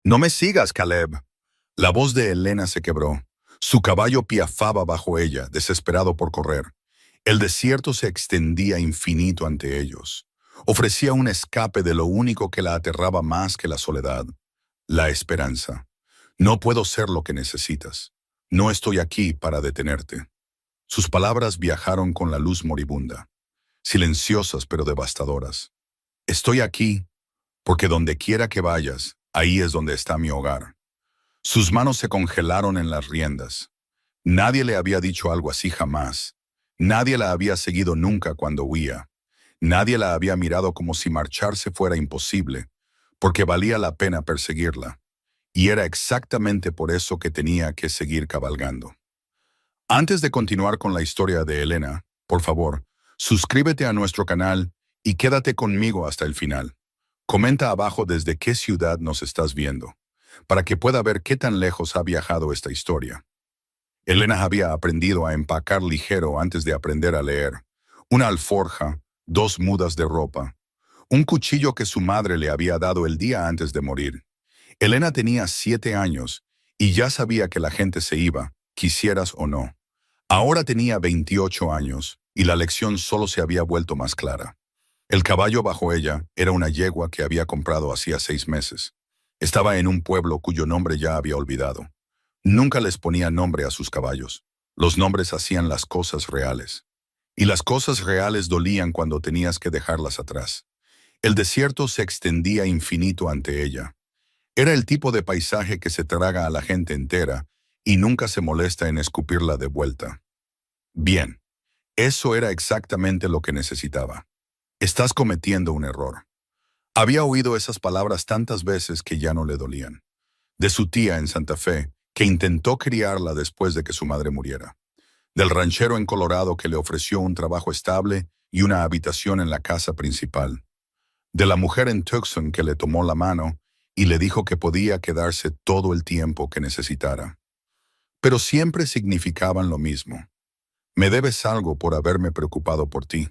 No me sigas, Caleb. La voz de Elena se quebró. Su caballo piafaba bajo ella, desesperado por correr. El desierto se extendía infinito ante ellos. Ofrecía un escape de lo único que la aterraba más que la soledad, la esperanza. No puedo ser lo que necesitas. No estoy aquí para detenerte. Sus palabras viajaron con la luz moribunda, silenciosas pero devastadoras. Estoy aquí porque donde quiera que vayas, ahí es donde está mi hogar. Sus manos se congelaron en las riendas. Nadie le había dicho algo así jamás. Nadie la había seguido nunca cuando huía. Nadie la había mirado como si marcharse fuera imposible, porque valía la pena perseguirla. Y era exactamente por eso que tenía que seguir cabalgando. Antes de continuar con la historia de Elena, por favor, suscríbete a nuestro canal y quédate conmigo hasta el final. Comenta abajo desde qué ciudad nos estás viendo, para que pueda ver qué tan lejos ha viajado esta historia. Elena había aprendido a empacar ligero antes de aprender a leer. Una alforja, 2 mudas de ropa, un cuchillo que su madre le había dado el día antes de morir. Elena tenía 7 años y ya sabía que la gente se iba, quisieras o no. Ahora tenía 28 años y la lección solo se había vuelto más clara. El caballo bajo ella era una yegua que había comprado hacía 6 meses. Estaba en un pueblo cuyo nombre ya había olvidado. Nunca les ponía nombre a sus caballos. Los nombres hacían las cosas reales. Y las cosas reales dolían cuando tenías que dejarlas atrás. El desierto se extendía infinito ante ella. Era el tipo de paisaje que se traga a la gente entera y nunca se molesta en escupirla de vuelta. Bien, eso era exactamente lo que necesitaba. Estás cometiendo un error. Había oído esas palabras tantas veces que ya no le dolían. De su tía en Santa Fe, que intentó criarla después de que su madre muriera. Del ranchero en Colorado que le ofreció un trabajo estable y una habitación en la casa principal. De la mujer en Tucson que le tomó la mano y le dijo que podía quedarse todo el tiempo que necesitara. Pero siempre significaban lo mismo. Me debes algo por haberme preocupado por ti.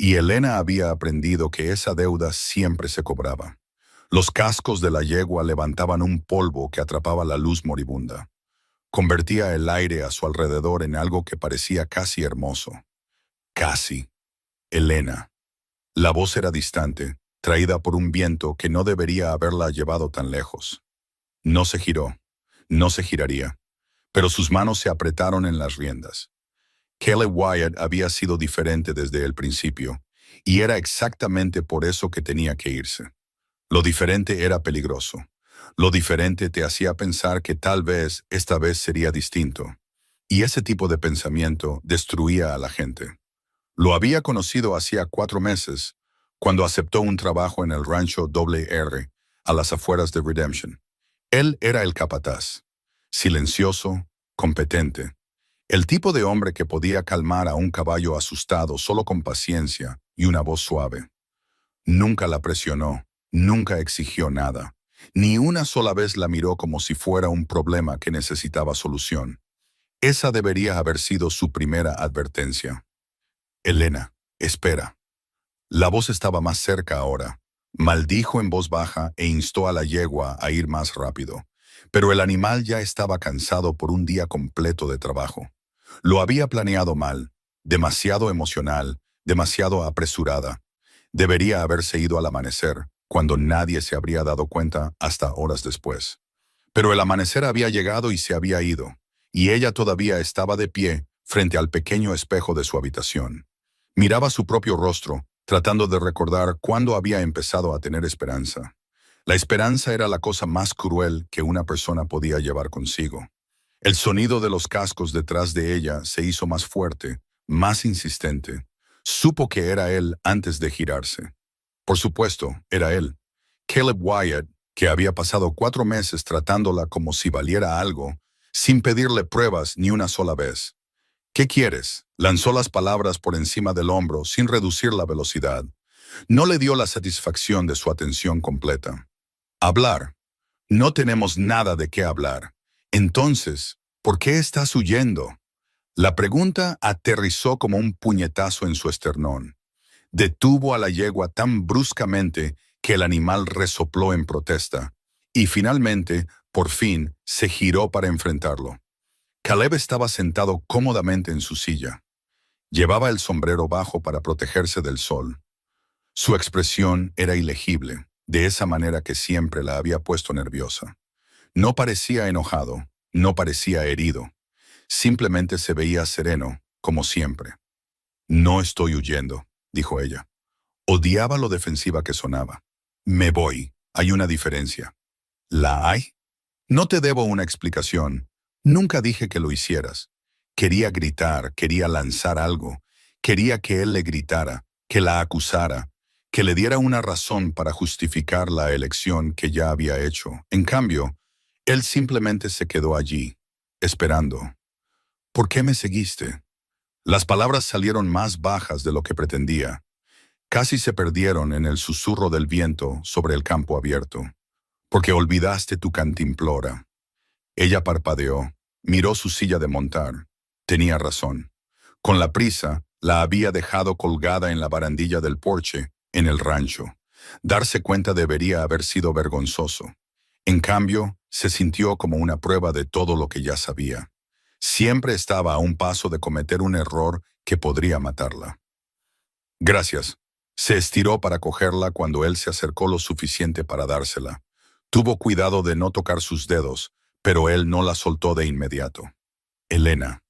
Y Elena había aprendido que esa deuda siempre se cobraba. Los cascos de la yegua levantaban un polvo que atrapaba la luz moribunda. Convertía el aire a su alrededor en algo que parecía casi hermoso. Casi. Elena. La voz era distante, traída por un viento que no debería haberla llevado tan lejos. No se giró. No se giraría. Pero sus manos se apretaron en las riendas. Caleb Wyatt había sido diferente desde el principio, y era exactamente por eso que tenía que irse. Lo diferente era peligroso. Lo diferente te hacía pensar que tal vez esta vez sería distinto. Y ese tipo de pensamiento destruía a la gente. Lo había conocido hacía 4 meses, cuando aceptó un trabajo en el rancho WR, a las afueras de Redemption. Él era el capataz. Silencioso, competente. El tipo de hombre que podía calmar a un caballo asustado solo con paciencia y una voz suave. Nunca la presionó, nunca exigió nada. Ni una sola vez la miró como si fuera un problema que necesitaba solución. Esa debería haber sido su primera advertencia. Elena, espera. La voz estaba más cerca ahora. Maldijo en voz baja e instó a la yegua a ir más rápido. Pero el animal ya estaba cansado por un día completo de trabajo. Lo había planeado mal, demasiado emocional, demasiado apresurada. Debería haberse ido al amanecer, cuando nadie se habría dado cuenta hasta horas después. Pero el amanecer había llegado y se había ido, y ella todavía estaba de pie frente al pequeño espejo de su habitación. Miraba su propio rostro, tratando de recordar cuándo había empezado a tener esperanza. La esperanza era la cosa más cruel que una persona podía llevar consigo. El sonido de los cascos detrás de ella se hizo más fuerte, más insistente. Supo que era él antes de girarse. Por supuesto, era él. Caleb Wyatt, que había pasado 4 meses tratándola como si valiera algo, sin pedirle pruebas ni una sola vez. ¿Qué quieres? Lanzó las palabras por encima del hombro sin reducir la velocidad. No le dio la satisfacción de su atención completa. Hablar. No tenemos nada de qué hablar. Entonces, ¿por qué estás huyendo? La pregunta aterrizó como un puñetazo en su esternón. Detuvo a la yegua tan bruscamente que el animal resopló en protesta, Y finalmente, por fin, se giró para enfrentarlo. Caleb estaba sentado cómodamente en su silla. Llevaba el sombrero bajo para protegerse del sol. Su expresión era ilegible, de esa manera que siempre la había puesto nerviosa. No parecía enojado, no parecía herido. Simplemente se veía sereno, como siempre. «No estoy huyendo», dijo ella. Odiaba lo defensiva que sonaba. «Me voy. Hay una diferencia». ¿La hay? No te debo una explicación. Nunca dije que lo hicieras. Quería gritar, quería lanzar algo. Quería que él le gritara, que la acusara, que le diera una razón para justificar la elección que ya había hecho. En cambio, él simplemente se quedó allí, esperando. «¿Por qué me seguiste?» Las palabras salieron más bajas de lo que pretendía. Casi se perdieron en el susurro del viento sobre el campo abierto. «Porque olvidaste tu cantimplora». Ella parpadeó, miró su silla de montar. Tenía razón. Con la prisa, la había dejado colgada en la barandilla del porche, en el rancho. Darse cuenta debería haber sido vergonzoso. En cambio, se sintió como una prueba de todo lo que ya sabía. Siempre estaba a un paso de cometer un error que podría matarla. «Gracias». Se estiró para cogerla cuando él se acercó lo suficiente para dársela. Tuvo cuidado de no tocar sus dedos, pero él no la soltó de inmediato. Elena.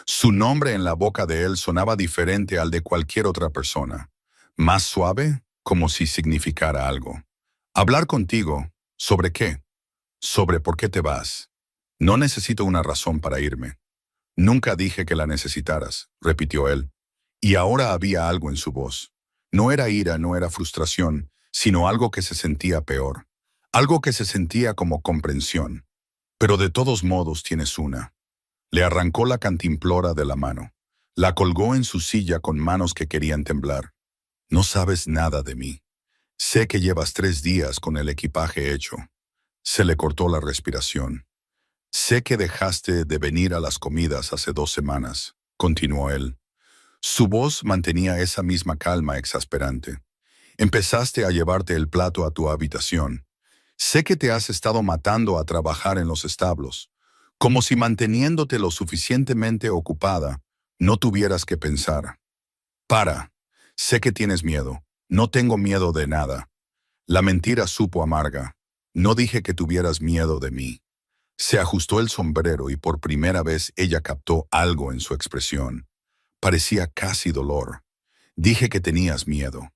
Su nombre en la boca de él sonaba diferente al de cualquier otra persona. Más suave, como si significara algo. «Hablar contigo. ¿Sobre qué?» «Sobre por qué te vas. No necesito una razón para irme». «Nunca dije que la necesitaras», repitió él. Y ahora había algo en su voz. No era ira, no era frustración, sino algo que se sentía peor. Algo que se sentía como comprensión. «Pero de todos modos tienes una». Le arrancó la cantimplora de la mano. La colgó en su silla con manos que querían temblar. «No sabes nada de mí. Sé que llevas 3 días con el equipaje hecho». Se le cortó la respiración. «Sé que dejaste de venir a las comidas hace 2 semanas», continuó él. Su voz mantenía esa misma calma exasperante. «Empezaste a llevarte el plato a tu habitación. Sé que te has estado matando a trabajar en los establos, como si manteniéndote lo suficientemente ocupada, no tuvieras que pensar. Para. Sé que tienes miedo. No tengo miedo de nada». La mentira supo amarga. «No dije que tuvieras miedo de mí». Se ajustó el sombrero y por primera vez ella captó algo en su expresión. Parecía casi dolor. «Dije que tenías miedo».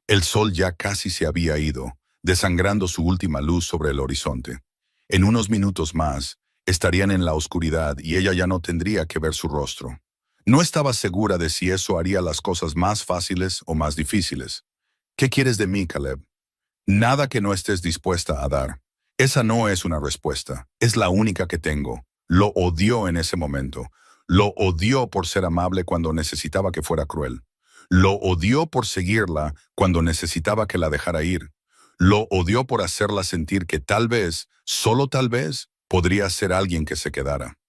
El sol ya casi se había ido, desangrando su última luz sobre el horizonte. En unos minutos más, estarían en la oscuridad y ella ya no tendría que ver su rostro. No estaba segura de si eso haría las cosas más fáciles o más difíciles. «¿Qué quieres de mí, Caleb?» «Nada que no estés dispuesta a dar». Esa no es una respuesta, es la única que tengo. Lo odió en ese momento. Lo odió por ser amable cuando necesitaba que fuera cruel. Lo odió por seguirla cuando necesitaba que la dejara ir. Lo odió por hacerla sentir que tal vez, solo tal vez, podría ser alguien que se quedara.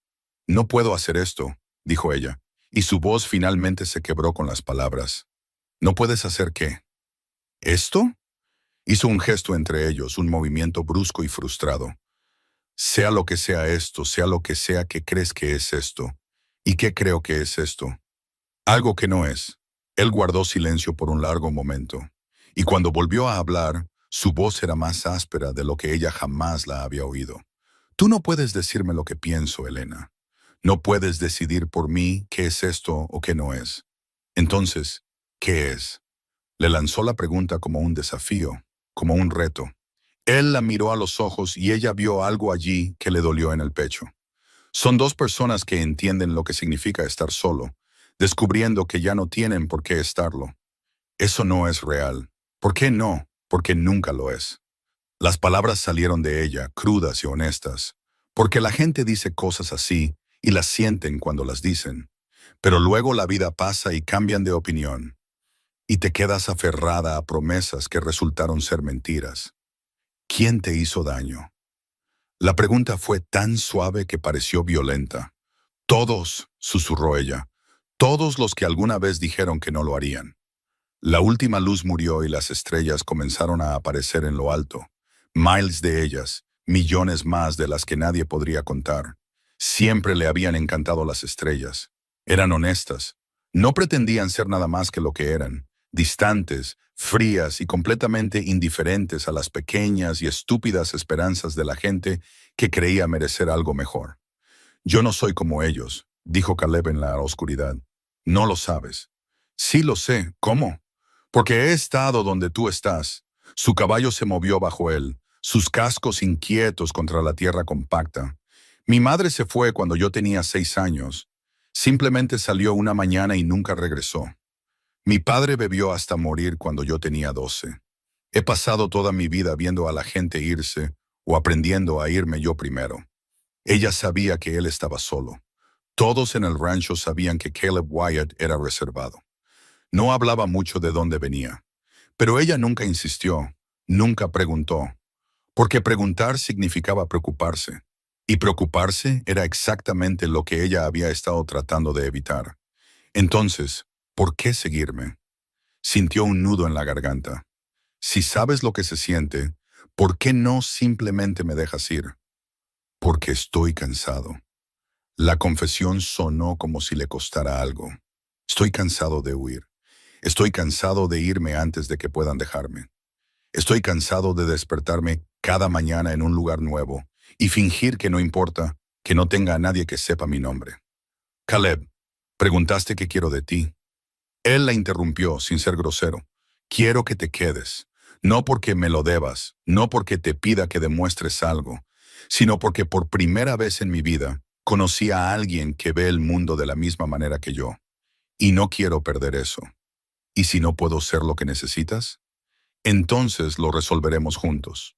«No puedo hacer esto», dijo ella, y su voz finalmente se quebró con las palabras. «¿No puedes hacer qué?» «¿Esto?» Hizo un gesto entre ellos, un movimiento brusco y frustrado. «Sea lo que sea esto, sea lo que sea que crees que es esto. ¿Y qué creo que es esto?» «Algo que no es». Él guardó silencio por un largo momento. Y cuando volvió a hablar, su voz era más áspera de lo que ella jamás la había oído. «Tú no puedes decirme lo que pienso, Elena. No puedes decidir por mí qué es esto o qué no es. Entonces, ¿qué es?» Le lanzó la pregunta como un desafío, como un reto. Él la miró a los ojos y ella vio algo allí que le dolió en el pecho. Son 2 personas que entienden lo que significa estar solo, descubriendo que ya no tienen por qué estarlo. Eso no es real. ¿Por qué no? Porque nunca lo es. Las palabras salieron de ella, crudas y honestas, porque la gente dice cosas así y las sienten cuando las dicen. Pero luego la vida pasa y cambian de opinión. Y te quedas aferrada a promesas que resultaron ser mentiras. ¿Quién te hizo daño? La pregunta fue tan suave que pareció violenta. «Todos», susurró ella, «todos los que alguna vez dijeron que no lo harían». La última luz murió y las estrellas comenzaron a aparecer en lo alto, miles de ellas, millones más de las que nadie podría contar. Siempre le habían encantado las estrellas. Eran honestas. No pretendían ser nada más que lo que eran, distantes, frías y completamente indiferentes a las pequeñas y estúpidas esperanzas de la gente que creía merecer algo mejor. Yo no soy como ellos, dijo Caleb en la oscuridad. No lo sabes. Sí lo sé. ¿Cómo? Porque he estado donde tú estás. Su caballo se movió bajo él, sus cascos inquietos contra la tierra compacta. Mi madre se fue cuando yo tenía 6 años. Simplemente salió una mañana y nunca regresó. Mi padre bebió hasta morir cuando yo tenía 12. He pasado toda mi vida viendo a la gente irse o aprendiendo a irme yo primero. Ella sabía que él estaba solo. Todos en el rancho sabían que Caleb Wyatt era reservado. No hablaba mucho de dónde venía, pero ella nunca insistió, nunca preguntó, porque preguntar significaba preocuparse, y preocuparse era exactamente lo que ella había estado tratando de evitar. Entonces, ¿por qué seguirme? Sintió un nudo en la garganta. Si sabes lo que se siente, ¿por qué no simplemente me dejas ir? Porque estoy cansado. La confesión sonó como si le costara algo. Estoy cansado de huir. Estoy cansado de irme antes de que puedan dejarme. Estoy cansado de despertarme cada mañana en un lugar nuevo y fingir que no importa, que no tenga a nadie que sepa mi nombre. Caleb, preguntaste qué quiero de ti. Él la interrumpió sin ser grosero. Quiero que te quedes, no porque me lo debas, no porque te pida que demuestres algo, sino porque por primera vez en mi vida conocí a alguien que ve el mundo de la misma manera que yo. Y no quiero perder eso. ¿Y si no puedo ser lo que necesitas? Entonces lo resolveremos juntos.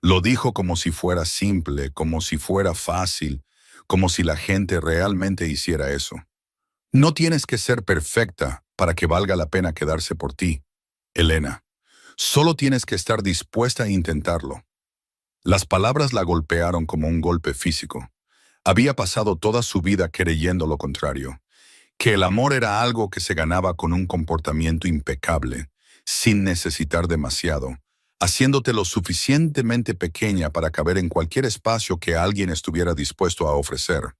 Lo dijo como si fuera simple, como si fuera fácil, como si la gente realmente hiciera eso. No tienes que ser perfecta para que valga la pena quedarse por ti, Elena. Solo tienes que estar dispuesta a intentarlo. Las palabras la golpearon como un golpe físico. Había pasado toda su vida creyendo lo contrario, que el amor era algo que se ganaba con un comportamiento impecable, sin necesitar demasiado, haciéndote lo suficientemente pequeña para caber en cualquier espacio que alguien estuviera dispuesto a ofrecer.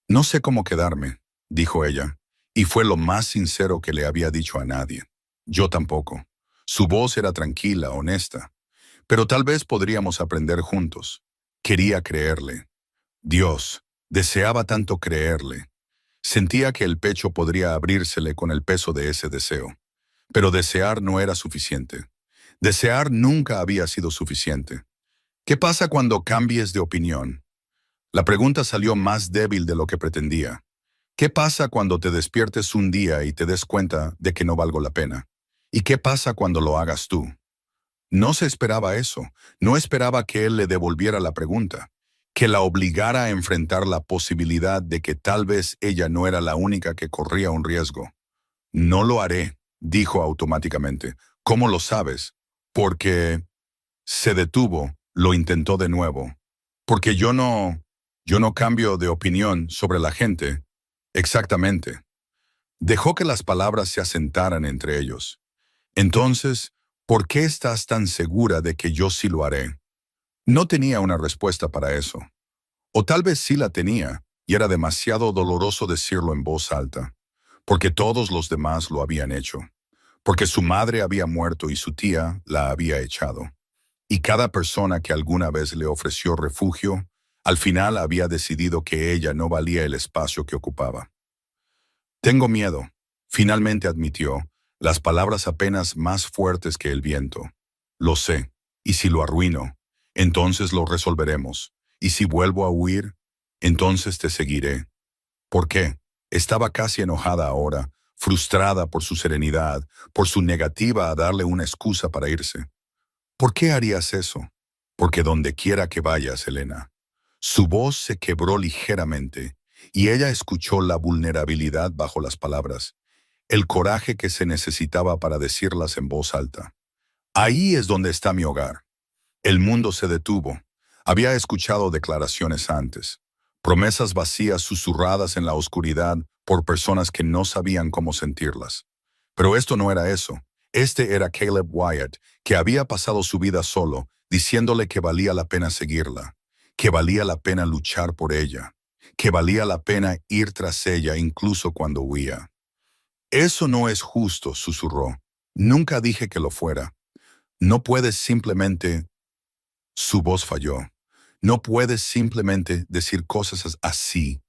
No sé cómo quedarme, dijo ella, y fue lo más sincero que le había dicho a nadie. Yo tampoco. Su voz era tranquila, honesta, pero tal vez podríamos aprender juntos. Quería creerle. Dios, deseaba tanto creerle. Sentía que el pecho podría abrírsele con el peso de ese deseo. Pero desear no era suficiente. Desear nunca había sido suficiente. ¿Qué pasa cuando cambies de opinión? La pregunta salió más débil de lo que pretendía. ¿Qué pasa cuando te despiertes un día y te des cuenta de que no valgo la pena? ¿Y qué pasa cuando lo hagas tú? No se esperaba eso. No esperaba que él le devolviera la pregunta, que la obligara a enfrentar la posibilidad de que tal vez ella no era la única que corría un riesgo. No lo haré, dijo automáticamente. ¿Cómo lo sabes? Porque se detuvo, lo intentó de nuevo. Porque yo no cambio de opinión sobre la gente. Exactamente. Dejó que las palabras se asentaran entre ellos. Entonces, ¿por qué estás tan segura de que yo sí lo haré? No tenía una respuesta para eso. O tal vez sí la tenía, y era demasiado doloroso decirlo en voz alta, porque todos los demás lo habían hecho, porque su madre había muerto y su tía la había echado, y cada persona que alguna vez le ofreció refugio, al final había decidido que ella no valía el espacio que ocupaba. Tengo miedo, finalmente admitió, las palabras apenas más fuertes que el viento. Lo sé, y si lo arruino, entonces lo resolveremos, y si vuelvo a huir, entonces te seguiré. ¿Por qué? Estaba casi enojada ahora, frustrada por su serenidad, por su negativa a darle una excusa para irse. ¿Por qué harías eso? Porque donde quiera que vayas, Elena. Su voz se quebró ligeramente, y ella escuchó la vulnerabilidad bajo las palabras, el coraje que se necesitaba para decirlas en voz alta. Ahí es donde está mi hogar. El mundo se detuvo. Había escuchado declaraciones antes, promesas vacías susurradas en la oscuridad por personas que no sabían cómo sentirlas. Pero esto no era eso. Este era Caleb Wyatt, que había pasado su vida solo, diciéndole que valía la pena seguirla, que valía la pena luchar por ella, que valía la pena ir tras ella incluso cuando huía. Eso no es justo, susurró. Nunca dije que lo fuera. No puedes simplemente... Su voz falló. No puedes simplemente decir cosas así.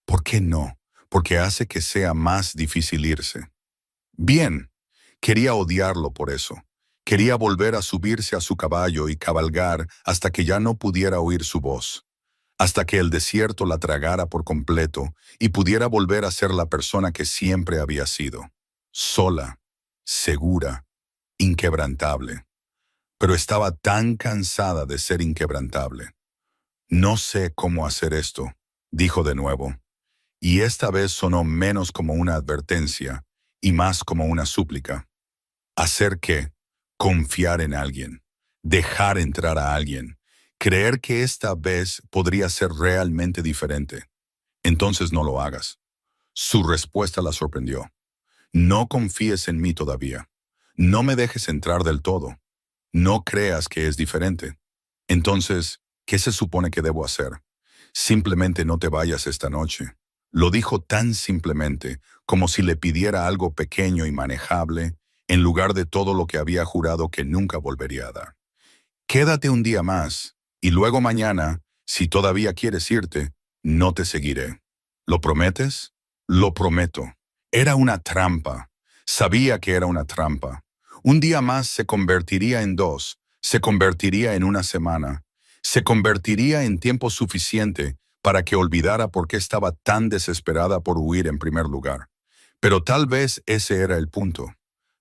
¿Por qué no? Porque hace que sea más difícil irse. Bien, quería odiarlo por eso. Quería volver a subirse a su caballo y cabalgar hasta que ya no pudiera oír su voz, hasta que el desierto la tragara por completo y pudiera volver a ser la persona que siempre había sido. Sola, segura, inquebrantable. Pero estaba tan cansada de ser inquebrantable. No sé cómo hacer esto, dijo de nuevo, y esta vez sonó menos como una advertencia y más como una súplica. ¿Hacer qué? Confiar en alguien, dejar entrar a alguien, creer que esta vez podría ser realmente diferente. Entonces no lo hagas. Su respuesta la sorprendió. No confíes en mí todavía. No me dejes entrar del todo. No creas que es diferente. Entonces, ¿qué se supone que debo hacer? Simplemente no te vayas esta noche. Lo dijo tan simplemente, como si le pidiera algo pequeño y manejable, en lugar de todo lo que había jurado que nunca volvería a dar. Quédate un día más, y luego mañana, si todavía quieres irte, no te seguiré. ¿Lo prometes? Lo prometo. Era una trampa. Sabía que era una trampa. Un día más se convertiría en dos, se convertiría en una semana, se convertiría en tiempo suficiente para que olvidara por qué estaba tan desesperada por huir en primer lugar. Pero tal vez ese era el punto.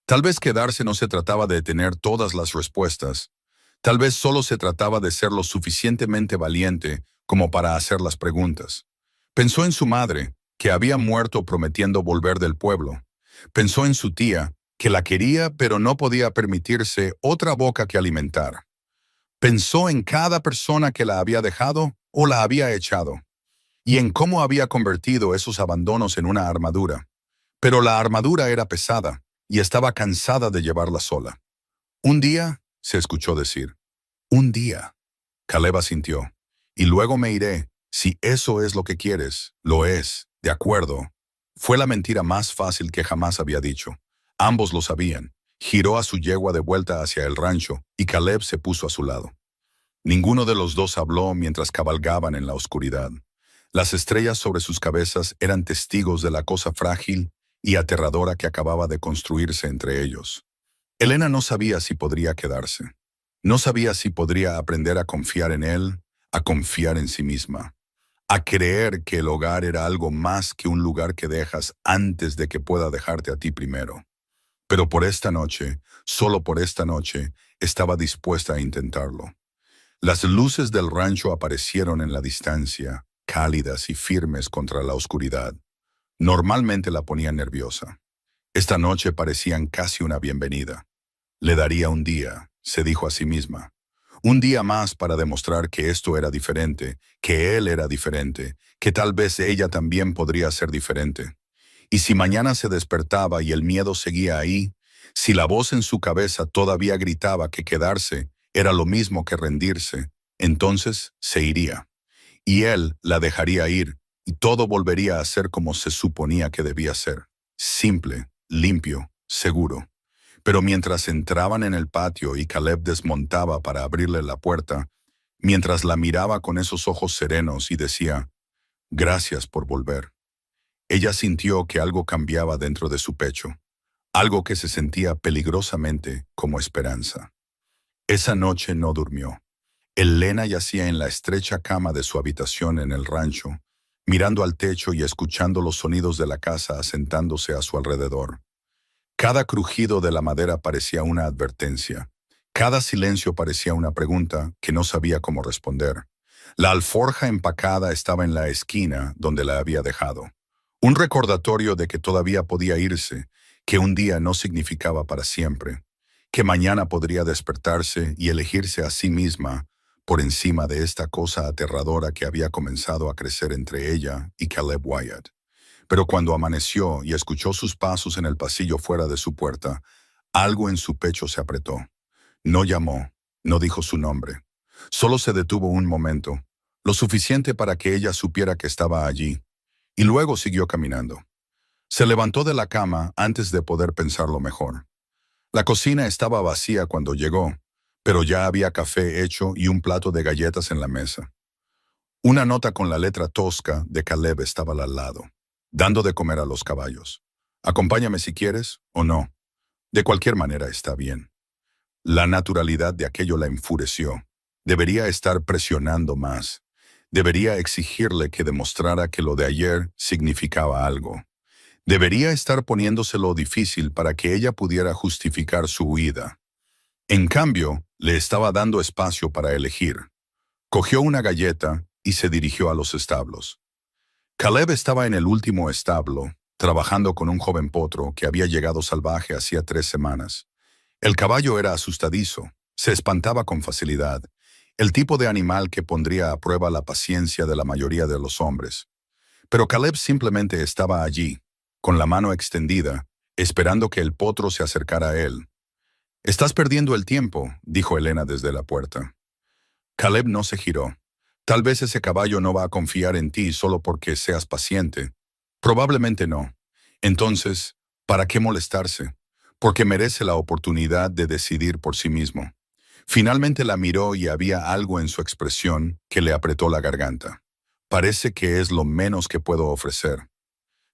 Tal vez quedarse no se trataba de tener todas las respuestas. Tal vez solo se trataba de ser lo suficientemente valiente como para hacer las preguntas. Pensó en su madre, que había muerto prometiendo volver del pueblo. Pensó en su tía, que la quería pero no podía permitirse otra boca que alimentar. Pensó en cada persona que la había dejado o la había echado, y en cómo había convertido esos abandonos en una armadura. Pero la armadura era pesada, y estaba cansada de llevarla sola. Un día, se escuchó decir. Un día. Caleb asintió. Y luego me iré. Si eso es lo que quieres, lo es, de acuerdo. Fue la mentira más fácil que jamás había dicho. Ambos lo sabían. Giró a su yegua de vuelta hacia el rancho, y Caleb se puso a su lado. Ninguno de los dos habló mientras cabalgaban en la oscuridad. Las estrellas sobre sus cabezas eran testigos de la cosa frágil y aterradora que acababa de construirse entre ellos. Elena no sabía si podría quedarse. No sabía si podría aprender a confiar en él, a confiar en sí misma, a creer que el hogar era algo más que un lugar que dejas antes de que pueda dejarte a ti primero. Pero por esta noche, solo por esta noche, estaba dispuesta a intentarlo. Las luces del rancho aparecieron en la distancia, cálidas y firmes contra la oscuridad. Normalmente la ponían nerviosa. Esta noche parecían casi una bienvenida. Le daría un día, se dijo a sí misma. Un día más para demostrar que esto era diferente, que él era diferente, que tal vez ella también podría ser diferente. Y si mañana se despertaba y el miedo seguía ahí, si la voz en su cabeza todavía gritaba que quedarse era lo mismo que rendirse, entonces se iría. Y él la dejaría ir, y todo volvería a ser como se suponía que debía ser. Simple, limpio, seguro. Pero mientras entraban en el patio y Caleb desmontaba para abrirle la puerta, mientras la miraba con esos ojos serenos y decía, «Gracias por volver», ella sintió que algo cambiaba dentro de su pecho, algo que se sentía peligrosamente como esperanza. Esa noche no durmió. Elena yacía en la estrecha cama de su habitación en el rancho, mirando al techo y escuchando los sonidos de la casa asentándose a su alrededor. Cada crujido de la madera parecía una advertencia. Cada silencio parecía una pregunta que no sabía cómo responder. La alforja empacada estaba en la esquina donde la había dejado. Un recordatorio de que todavía podía irse, que un día no significaba para siempre, que mañana podría despertarse y elegirse a sí misma por encima de esta cosa aterradora que había comenzado a crecer entre ella y Caleb Wyatt. Pero cuando amaneció y escuchó sus pasos en el pasillo fuera de su puerta, algo en su pecho se apretó. No llamó, No dijo su nombre. Solo se detuvo un momento, lo suficiente para que ella supiera que estaba allí, y luego siguió caminando. Se levantó de la cama antes de poder pensarlo mejor. La cocina estaba vacía cuando llegó, pero ya había café hecho y un plato de galletas en la mesa. Una nota con la letra tosca de Caleb estaba al lado, dando de comer a los caballos. Acompáñame si quieres o no. De cualquier manera está bien. La naturalidad de aquello la enfureció. Debería estar presionando más. Debería exigirle que demostrara que lo de ayer significaba algo. Debería estar poniéndoselo difícil para que ella pudiera justificar su huida. En cambio, le estaba dando espacio para elegir. Cogió una galleta y se dirigió a los establos. Caleb estaba en el último establo, trabajando con un joven potro que había llegado salvaje hacía 3 semanas. El caballo era asustadizo, se espantaba con facilidad, el tipo de animal que pondría a prueba la paciencia de la mayoría de los hombres. Pero Caleb simplemente estaba allí, con la mano extendida, esperando que el potro se acercara a él. «Estás perdiendo el tiempo», dijo Helena desde la puerta. Caleb no se giró. «Tal vez ese caballo no va a confiar en ti solo porque seas paciente. Probablemente no. Entonces, ¿para qué molestarse? Porque merece la oportunidad de decidir por sí mismo». Finalmente la miró y había algo en su expresión que le apretó la garganta. «Parece que es lo menos que puedo ofrecer».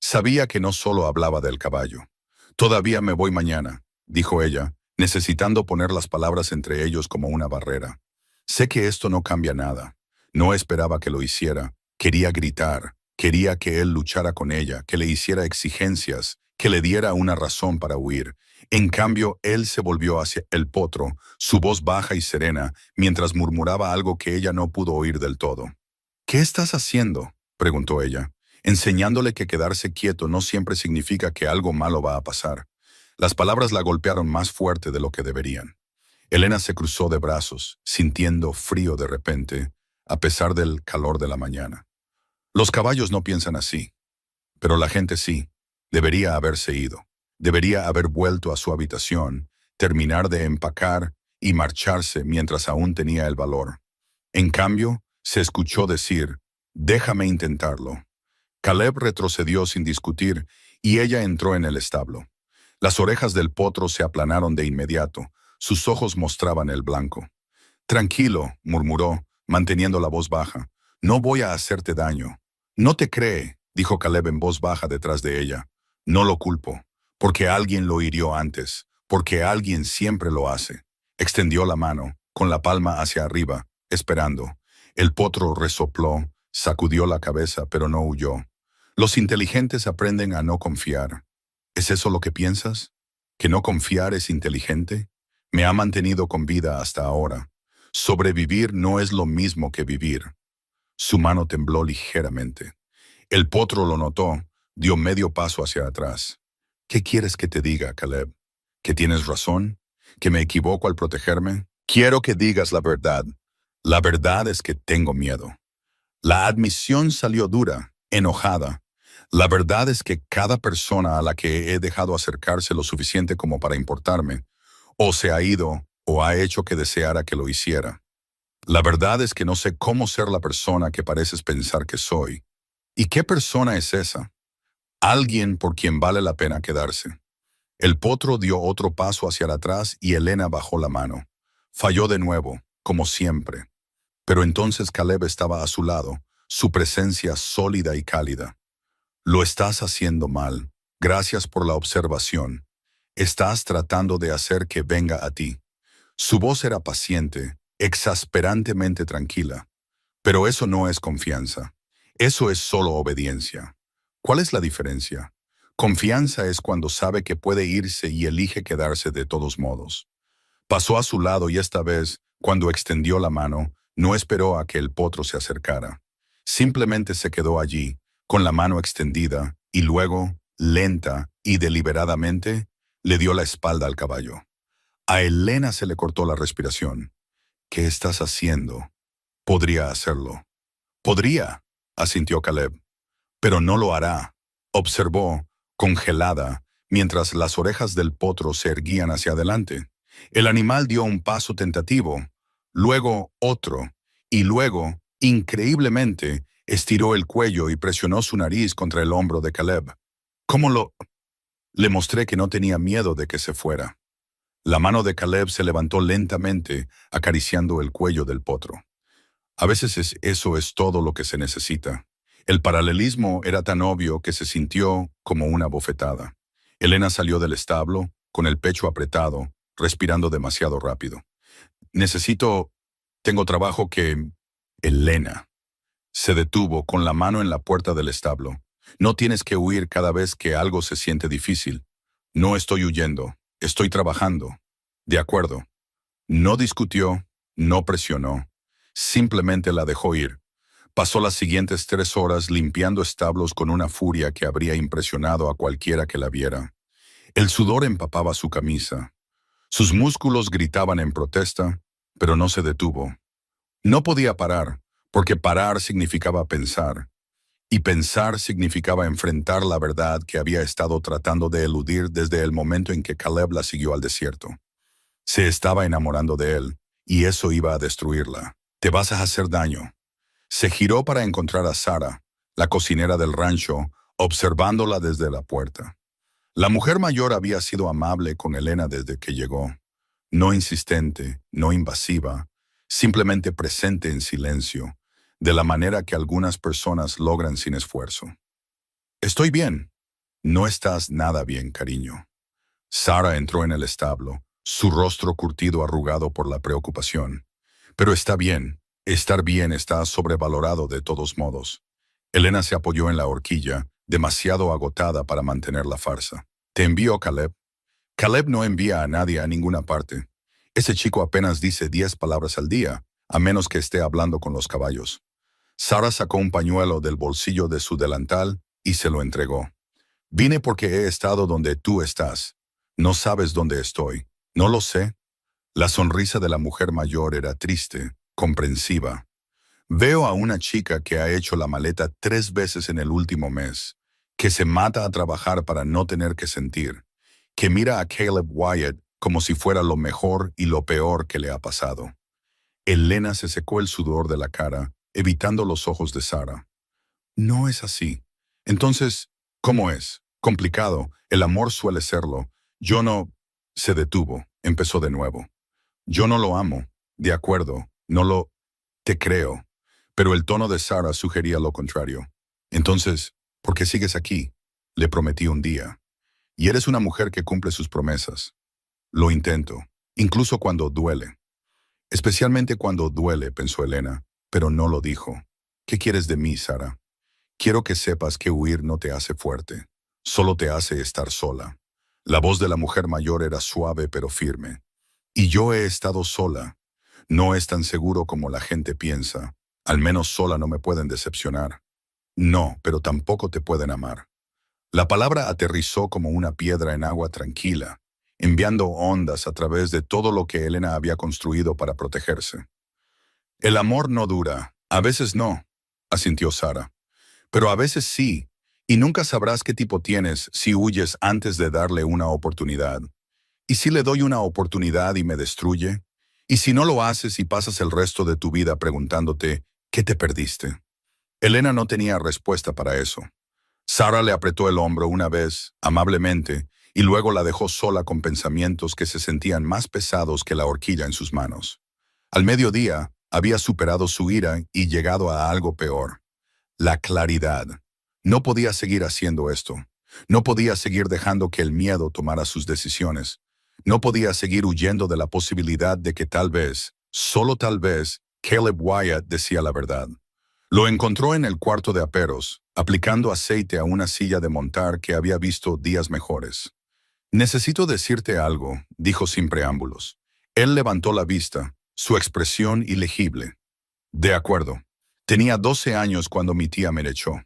Sabía que no solo hablaba del caballo. «Todavía me voy mañana», dijo ella, necesitando poner las palabras entre ellos como una barrera. «Sé que esto no cambia nada». No esperaba que lo hiciera. Quería gritar. Quería que él luchara con ella, que le hiciera exigencias, que le diera una razón para huir. En cambio, él se volvió hacia el potro, su voz baja y serena, mientras murmuraba algo que ella no pudo oír del todo. «¿Qué estás haciendo?», preguntó ella, enseñándole que quedarse quieto no siempre significa que algo malo va a pasar. Las palabras la golpearon más fuerte de lo que deberían. Helena se cruzó de brazos, sintiendo frío de repente, a pesar del calor de la mañana. Los caballos no piensan así, pero la gente sí. Debería haberse ido. Debería haber vuelto a su habitación, terminar de empacar y marcharse mientras aún tenía el valor. En cambio, se escuchó decir, «Déjame intentarlo». Caleb retrocedió sin discutir y ella entró en el establo. Las orejas del potro se aplanaron de inmediato, sus ojos mostraban el blanco. «Tranquilo», murmuró, manteniendo la voz baja. «No voy a hacerte daño». «No te cree», dijo Caleb en voz baja detrás de ella. «No lo culpo, porque alguien lo hirió antes, porque alguien siempre lo hace». Extendió la mano, con la palma hacia arriba, esperando. El potro resopló, sacudió la cabeza, pero no huyó. Los inteligentes aprenden a no confiar. ¿Es eso lo que piensas? ¿Que no confiar es inteligente? Me ha mantenido con vida hasta ahora. Sobrevivir no es lo mismo que vivir. Su mano tembló ligeramente. El potro lo notó, dio medio paso hacia atrás. «¿Qué quieres que te diga, Caleb? ¿Que tienes razón? ¿Que me equivoco al protegerme? Quiero que digas la verdad. La verdad es que tengo miedo». La admisión salió dura, enojada. La verdad es que cada persona a la que he dejado acercarse lo suficiente como para importarme, o se ha ido o ha hecho que deseara que lo hiciera. La verdad es que no sé cómo ser la persona que pareces pensar que soy. ¿Y qué persona es esa? Alguien por quien vale la pena quedarse. El potro dio otro paso hacia atrás y Helena bajó la mano. Falló de nuevo, como siempre. Pero entonces Caleb estaba a su lado, su presencia sólida y cálida. «Lo estás haciendo mal. Gracias por la observación. Estás tratando de hacer que venga a ti». Su voz era paciente, exasperantemente tranquila. Pero eso no es confianza. Eso es solo obediencia. ¿Cuál es la diferencia? Confianza es cuando sabe que puede irse y elige quedarse de todos modos. Pasó a su lado y esta vez, cuando extendió la mano, no esperó a que el potro se acercara. Simplemente se quedó allí, con la mano extendida, y luego, lenta y deliberadamente, le dio la espalda al caballo. A Helena se le cortó la respiración. «¿Qué estás haciendo?» «Podría hacerlo». «Podría», asintió Caleb. «Pero no lo hará», observó, congelada, mientras las orejas del potro se erguían hacia adelante. El animal dio un paso tentativo, luego otro, y luego, increíblemente, estiró el cuello y presionó su nariz contra el hombro de Caleb. ¿Cómo lo...? Le mostré que no tenía miedo de que se fuera. La mano de Caleb se levantó lentamente, acariciando el cuello del potro. A veces eso es todo lo que se necesita. El paralelismo era tan obvio que se sintió como una bofetada. Elena salió del establo, con el pecho apretado, respirando demasiado rápido. Necesito... Tengo trabajo que... Elena. Se detuvo con la mano en la puerta del establo. No tienes que huir cada vez que algo se siente difícil. No estoy huyendo, estoy trabajando. De acuerdo. No discutió, no presionó. Simplemente la dejó ir. Pasó las siguientes 3 horas limpiando establos con una furia que habría impresionado a cualquiera que la viera. El sudor empapaba su camisa. Sus músculos gritaban en protesta, pero no se detuvo. No podía parar, porque parar significaba pensar, y pensar significaba enfrentar la verdad que había estado tratando de eludir desde el momento en que Caleb la siguió al desierto. Se estaba enamorando de él, y eso iba a destruirla. Te vas a hacer daño. Se giró para encontrar a Sara, la cocinera del rancho, observándola desde la puerta. La mujer mayor había sido amable con Elena desde que llegó. No insistente, no invasiva, simplemente presente en silencio, de la manera que algunas personas logran sin esfuerzo. Estoy bien. No estás nada bien, cariño. Sara entró en el establo, su rostro curtido arrugado por la preocupación. Pero está bien. Estar bien está sobrevalorado de todos modos. Elena se apoyó en la horquilla, demasiado agotada para mantener la farsa. ¿Te envío Caleb? Caleb no envía a nadie a ninguna parte. Ese chico apenas dice 10 palabras al día, a menos que esté hablando con los caballos. Sara sacó un pañuelo del bolsillo de su delantal y se lo entregó. Vine porque he estado donde tú estás. No sabes dónde estoy. No lo sé. La sonrisa de la mujer mayor era triste, comprensiva. Veo a una chica que ha hecho la maleta 3 veces en el último mes, que se mata a trabajar para no tener que sentir, que mira a Caleb Wyatt como si fuera lo mejor y lo peor que le ha pasado. Elena se secó el sudor de la cara, evitando los ojos de Sara. No es así. Entonces, ¿cómo es? Complicado. El amor suele serlo. Yo no... Se detuvo. Empezó de nuevo. Yo no lo amo. De acuerdo. No lo... Te creo. Pero el tono de Sara sugería lo contrario. Entonces, ¿por qué sigues aquí? Le prometí un día. Y eres una mujer que cumple sus promesas. Lo intento, incluso cuando duele. Especialmente cuando duele, pensó Elena, pero no lo dijo. ¿Qué quieres de mí, Sara? Quiero que sepas que huir no te hace fuerte, solo te hace estar sola. La voz de la mujer mayor era suave pero firme. Y yo he estado sola. No es tan seguro como la gente piensa. Al menos sola no me pueden decepcionar. No, pero tampoco te pueden amar. La palabra aterrizó como una piedra en agua tranquila, enviando ondas a través de todo lo que Elena había construido para protegerse. El amor no dura, a veces no, asintió Sara. Pero a veces sí, y nunca sabrás qué tipo tienes si huyes antes de darle una oportunidad. ¿Y si le doy una oportunidad y me destruye? ¿Y si no lo haces y pasas el resto de tu vida preguntándote, ¿qué te perdiste? Elena no tenía respuesta para eso. Sara le apretó el hombro una vez, amablemente, y luego la dejó sola con pensamientos que se sentían más pesados que la horquilla en sus manos. Al mediodía, había superado su ira y llegado a algo peor. La claridad. No podía seguir haciendo esto. No podía seguir dejando que el miedo tomara sus decisiones. No podía seguir huyendo de la posibilidad de que tal vez, solo tal vez, Caleb Wyatt decía la verdad. Lo encontró en el cuarto de aperos, aplicando aceite a una silla de montar que había visto días mejores. Necesito decirte algo, dijo sin preámbulos. Él levantó la vista, su expresión ilegible. De acuerdo. Tenía 12 años cuando mi tía me echó.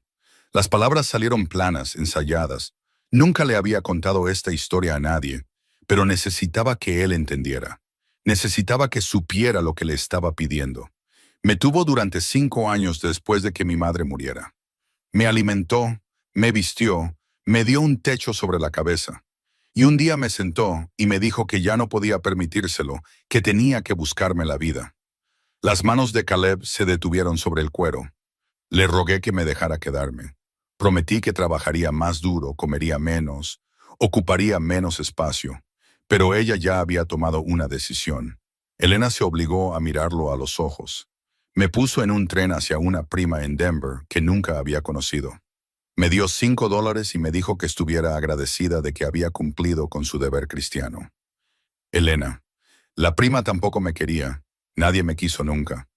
Las palabras salieron planas, ensayadas. Nunca le había contado esta historia a nadie, pero necesitaba que él entendiera. Necesitaba que supiera lo que le estaba pidiendo. Me tuvo durante 5 años después de que mi madre muriera. Me alimentó, me vistió, me dio un techo sobre la cabeza. Y un día me sentó y me dijo que ya no podía permitírselo, que tenía que buscarme la vida. Las manos de Caleb se detuvieron sobre el cuero. Le rogué que me dejara quedarme. Prometí que trabajaría más duro, comería menos, ocuparía menos espacio. Pero ella ya había tomado una decisión. Elena se obligó a mirarlo a los ojos. Me puso en un tren hacia una prima en Denver que nunca había conocido. Me dio $5 y me dijo que estuviera agradecida de que había cumplido con su deber cristiano. Elena, la prima tampoco me quería. Nadie me quiso nunca.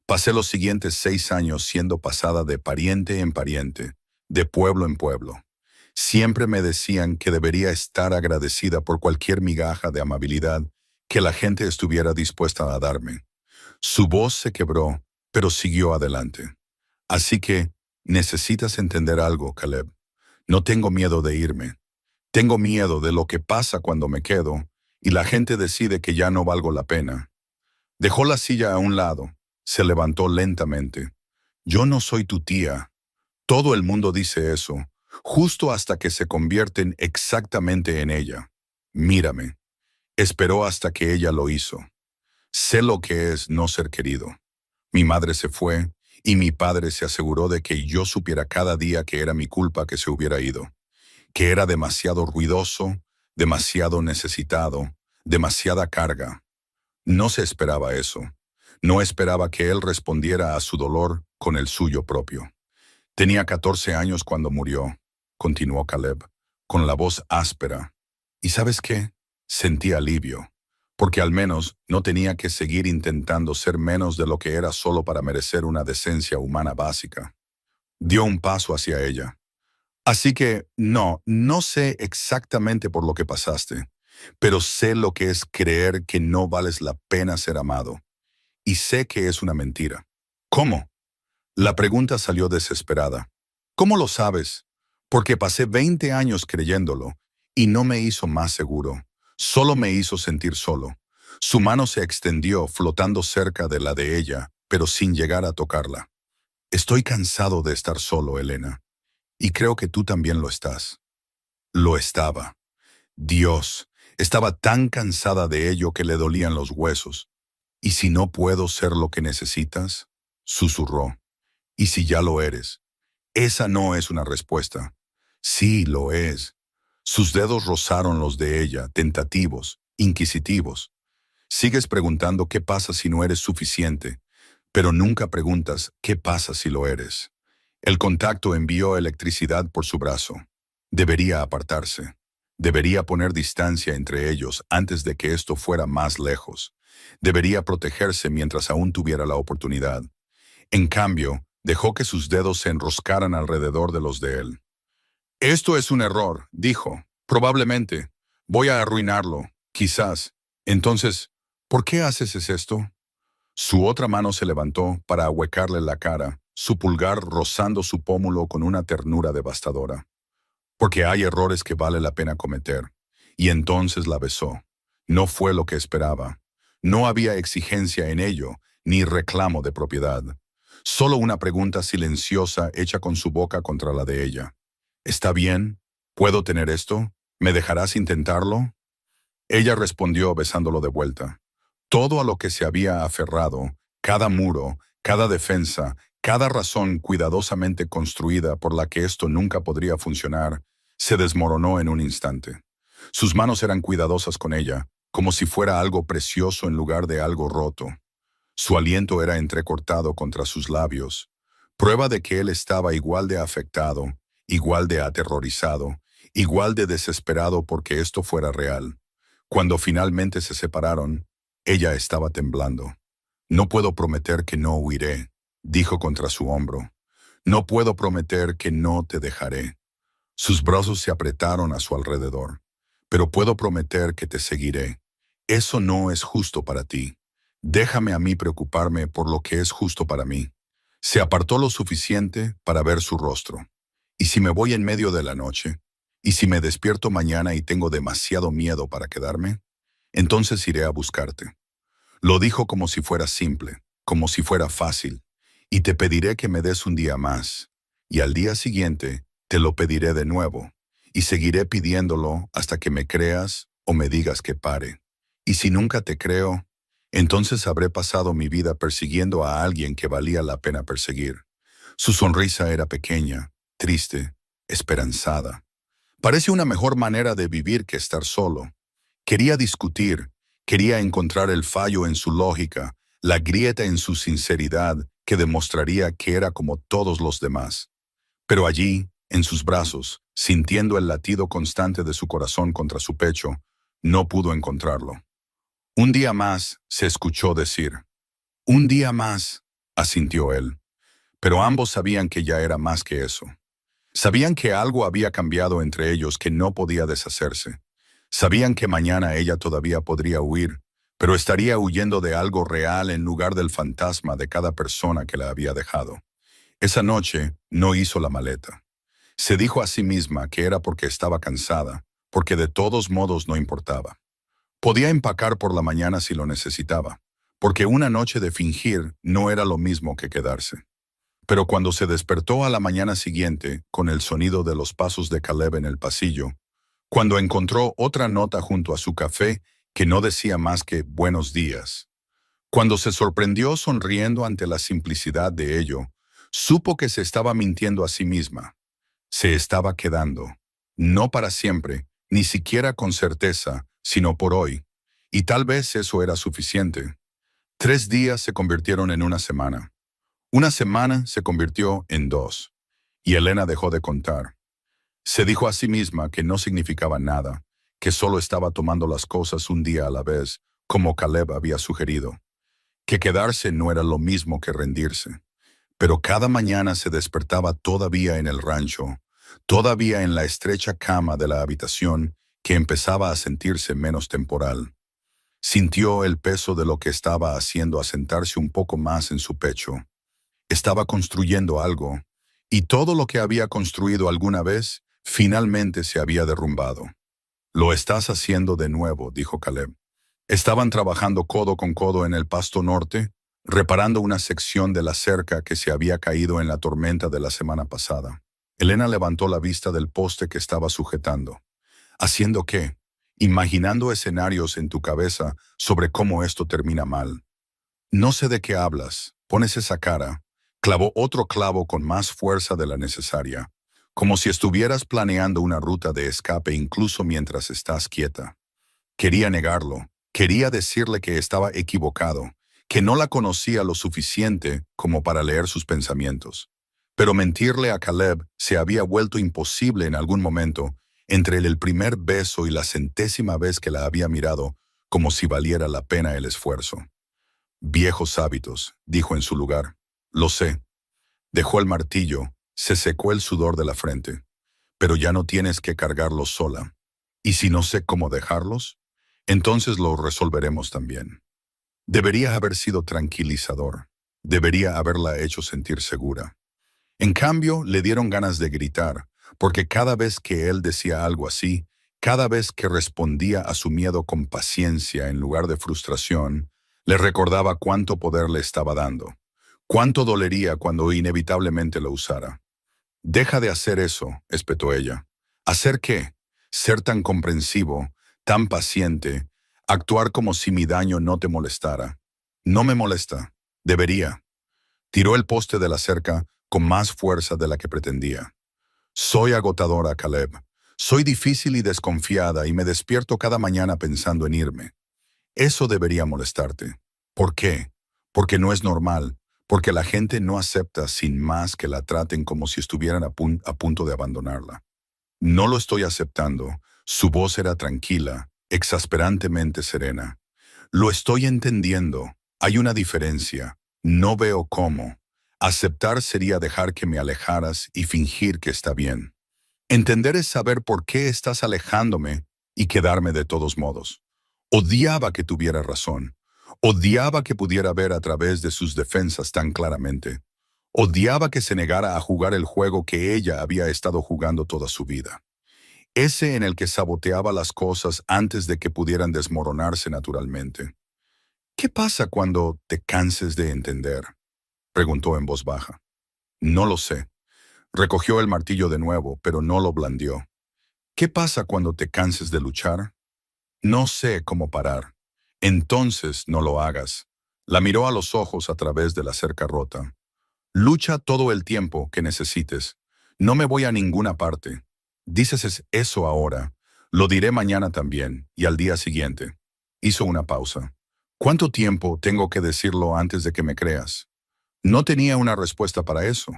Pasé los siguientes 6 años siendo pasada de pariente en pariente, de pueblo en pueblo. Siempre me decían que debería estar agradecida por cualquier migaja de amabilidad que la gente estuviera dispuesta a darme. Su voz se quebró, pero siguió adelante. Así que, necesitas entender algo, Caleb. No tengo miedo de irme. Tengo miedo de lo que pasa cuando me quedo y la gente decide que ya no valgo la pena. Dejó la silla a un lado. Se levantó lentamente. Yo no soy tu tía. Todo el mundo dice eso, justo hasta que se convierten exactamente en ella. Mírame. Esperó hasta que ella lo hizo. Sé lo que es no ser querido. Mi madre se fue y mi padre se aseguró de que yo supiera cada día que era mi culpa que se hubiera ido, que era demasiado ruidoso, demasiado necesitado, demasiada carga. No se esperaba eso. No esperaba que él respondiera a su dolor con el suyo propio. Tenía 14 años cuando murió, continuó Caleb, con la voz áspera. ¿Y sabes qué? Sentí alivio, porque al menos no tenía que seguir intentando ser menos de lo que era solo para merecer una decencia humana básica. Dio un paso hacia ella. Así que, no sé exactamente por lo que pasaste, pero sé lo que es creer que no vales la pena ser amado. Y sé que es una mentira. ¿Cómo? La pregunta salió desesperada. ¿Cómo lo sabes? Porque pasé 20 años creyéndolo y no me hizo más seguro. Solo me hizo sentir solo. Su mano se extendió flotando cerca de la de ella, pero sin llegar a tocarla. Estoy cansado de estar solo, Elena. Y creo que tú también lo estás. Lo estaba. Dios, estaba tan cansada de ello que le dolían los huesos. ¿Y si no puedo ser lo que necesitas? Susurró. ¿Y si ya lo eres? Esa no es una respuesta. Sí, lo es. Sus dedos rozaron los de ella, tentativos, inquisitivos. Sigues preguntando qué pasa si no eres suficiente, pero nunca preguntas qué pasa si lo eres. El contacto envió electricidad por su brazo. Debería apartarse. Debería poner distancia entre ellos antes de que esto fuera más lejos. Debería protegerse mientras aún tuviera la oportunidad. En cambio, dejó que sus dedos se enroscaran alrededor de los de él. Esto es un error, dijo. Probablemente. Voy a arruinarlo. Quizás. Entonces, ¿por qué haces esto? Su otra mano se levantó para ahuecarle la cara, su pulgar rozando su pómulo con una ternura devastadora. Porque hay errores que vale la pena cometer. Y entonces la besó. No fue lo que esperaba. No había exigencia en ello, ni reclamo de propiedad. Solo una pregunta silenciosa hecha con su boca contra la de ella. ¿Está bien? ¿Puedo tener esto? ¿Me dejarás intentarlo? Ella respondió besándolo de vuelta. Todo a lo que se había aferrado, cada muro, cada defensa, cada razón cuidadosamente construida por la que esto nunca podría funcionar, se desmoronó en un instante. Sus manos eran cuidadosas con ella, como si fuera algo precioso en lugar de algo roto. Su aliento era entrecortado contra sus labios, prueba de que él estaba igual de afectado, igual de aterrorizado, igual de desesperado porque esto fuera real. Cuando finalmente se separaron, ella estaba temblando. No puedo prometer que no huiré, dijo contra su hombro. No puedo prometer que no te dejaré. Sus brazos se apretaron a su alrededor. Pero puedo prometer que te seguiré. Eso no es justo para ti. Déjame a mí preocuparme por lo que es justo para mí. Se apartó lo suficiente para ver su rostro. ¿Y si me voy en medio de la noche? ¿Y si me despierto mañana y tengo demasiado miedo para quedarme? Entonces iré a buscarte. Lo dijo como si fuera simple, como si fuera fácil. Y te pediré que me des un día más. Y al día siguiente te lo pediré de nuevo. Y seguiré pidiéndolo hasta que me creas o me digas que pare. Y si nunca te creo, Entonces habré pasado mi vida persiguiendo a alguien que valía la pena perseguir. Su sonrisa era pequeña, triste, esperanzada. Parece una mejor manera de vivir que estar solo. Quería discutir, quería encontrar el fallo en su lógica, la grieta en su sinceridad que demostraría que era como todos los demás. Pero allí, en sus brazos, sintiendo el latido constante de su corazón contra su pecho, no pudo encontrarlo. Un día más, se escuchó decir. Un día más, asintió él. Pero ambos sabían que ya era más que eso. Sabían que algo había cambiado entre ellos que no podía deshacerse. Sabían que mañana ella todavía podría huir, pero estaría huyendo de algo real en lugar del fantasma de cada persona que la había dejado. Esa noche no hizo la maleta. Se dijo a sí misma que era porque estaba cansada, porque de todos modos no importaba. Podía empacar por la mañana si lo necesitaba, porque una noche de fingir no era lo mismo que quedarse. Pero cuando se despertó a la mañana siguiente, con el sonido de los pasos de Caleb en el pasillo, cuando encontró otra nota junto a su café que no decía más que buenos días, cuando se sorprendió sonriendo ante la simplicidad de ello, supo que se estaba mintiendo a sí misma. Se estaba quedando, no para siempre, ni siquiera con certeza, sino por hoy. Y tal vez eso era suficiente. 3 días se convirtieron en una semana. Una semana se convirtió en 2. Y Elena dejó de contar. Se dijo a sí misma que no significaba nada, que solo estaba tomando las cosas un día a la vez, como Caleb había sugerido. Que quedarse no era lo mismo que rendirse. Pero cada mañana se despertaba todavía en el rancho, todavía en la estrecha cama de la habitación que empezaba a sentirse menos temporal. Sintió el peso de lo que estaba haciendo asentarse un poco más en su pecho. Estaba construyendo algo, y todo lo que había construido alguna vez finalmente se había derrumbado. Lo estás haciendo de nuevo, dijo Caleb. Estaban trabajando codo con codo en el pasto norte, reparando una sección de la cerca que se había caído en la tormenta de la semana pasada. Elena levantó la vista del poste que estaba sujetando. ¿Haciendo qué? Imaginando escenarios en tu cabeza sobre cómo esto termina mal. No sé de qué hablas. Pones esa cara. Clavó otro clavo con más fuerza de la necesaria, como si estuvieras planeando una ruta de escape incluso mientras estás quieta. Quería negarlo. Quería decirle que estaba equivocado, que no la conocía lo suficiente como para leer sus pensamientos. Pero mentirle a Caleb se había vuelto imposible en algún momento, entre el primer beso y la 100ª vez que la había mirado, como si valiera la pena el esfuerzo. Viejos hábitos, dijo en su lugar. Lo sé. Dejó el martillo, se secó el sudor de la frente. Pero ya no tienes que cargarlos sola. ¿Y si no sé cómo dejarlos? Entonces lo resolveremos también. Debería haber sido tranquilizador. Debería haberla hecho sentir segura. En cambio, le dieron ganas de gritar, porque cada vez que él decía algo así, cada vez que respondía a su miedo con paciencia en lugar de frustración, le recordaba cuánto poder le estaba dando, cuánto dolería cuando inevitablemente lo usara. Deja de hacer eso, espetó ella. ¿Hacer qué? Ser tan comprensivo, tan paciente, actuar como si mi daño no te molestara. No me molesta. Debería. Tiró el poste de la cerca con más fuerza de la que pretendía. Soy agotadora, Caleb. Soy difícil y desconfiada y me despierto cada mañana pensando en irme. Eso debería molestarte. ¿Por qué? Porque no es normal, porque la gente no acepta sin más que la traten como si estuvieran a punto de abandonarla. No lo estoy aceptando. Su voz era tranquila, exasperantemente serena. Lo estoy entendiendo. Hay una diferencia. No veo cómo. Aceptar sería dejar que me alejaras y fingir que está bien. Entender es saber por qué estás alejándome y quedarme de todos modos. Odiaba que tuviera razón. Odiaba que pudiera ver a través de sus defensas tan claramente. Odiaba que se negara a jugar el juego que ella había estado jugando toda su vida. Ese en el que saboteaba las cosas antes de que pudieran desmoronarse naturalmente. ¿Qué pasa cuando te canses de entender?, preguntó en voz baja. No lo sé. Recogió el martillo de nuevo, pero no lo blandió. ¿Qué pasa cuando te canses de luchar? No sé cómo parar. Entonces no lo hagas. La miró a los ojos a través de la cerca rota. Lucha todo el tiempo que necesites. No me voy a ninguna parte. Dices eso ahora. Lo diré mañana también, y al día siguiente. Hizo una pausa. ¿Cuánto tiempo tengo que decirlo antes de que me creas? No tenía una respuesta para eso.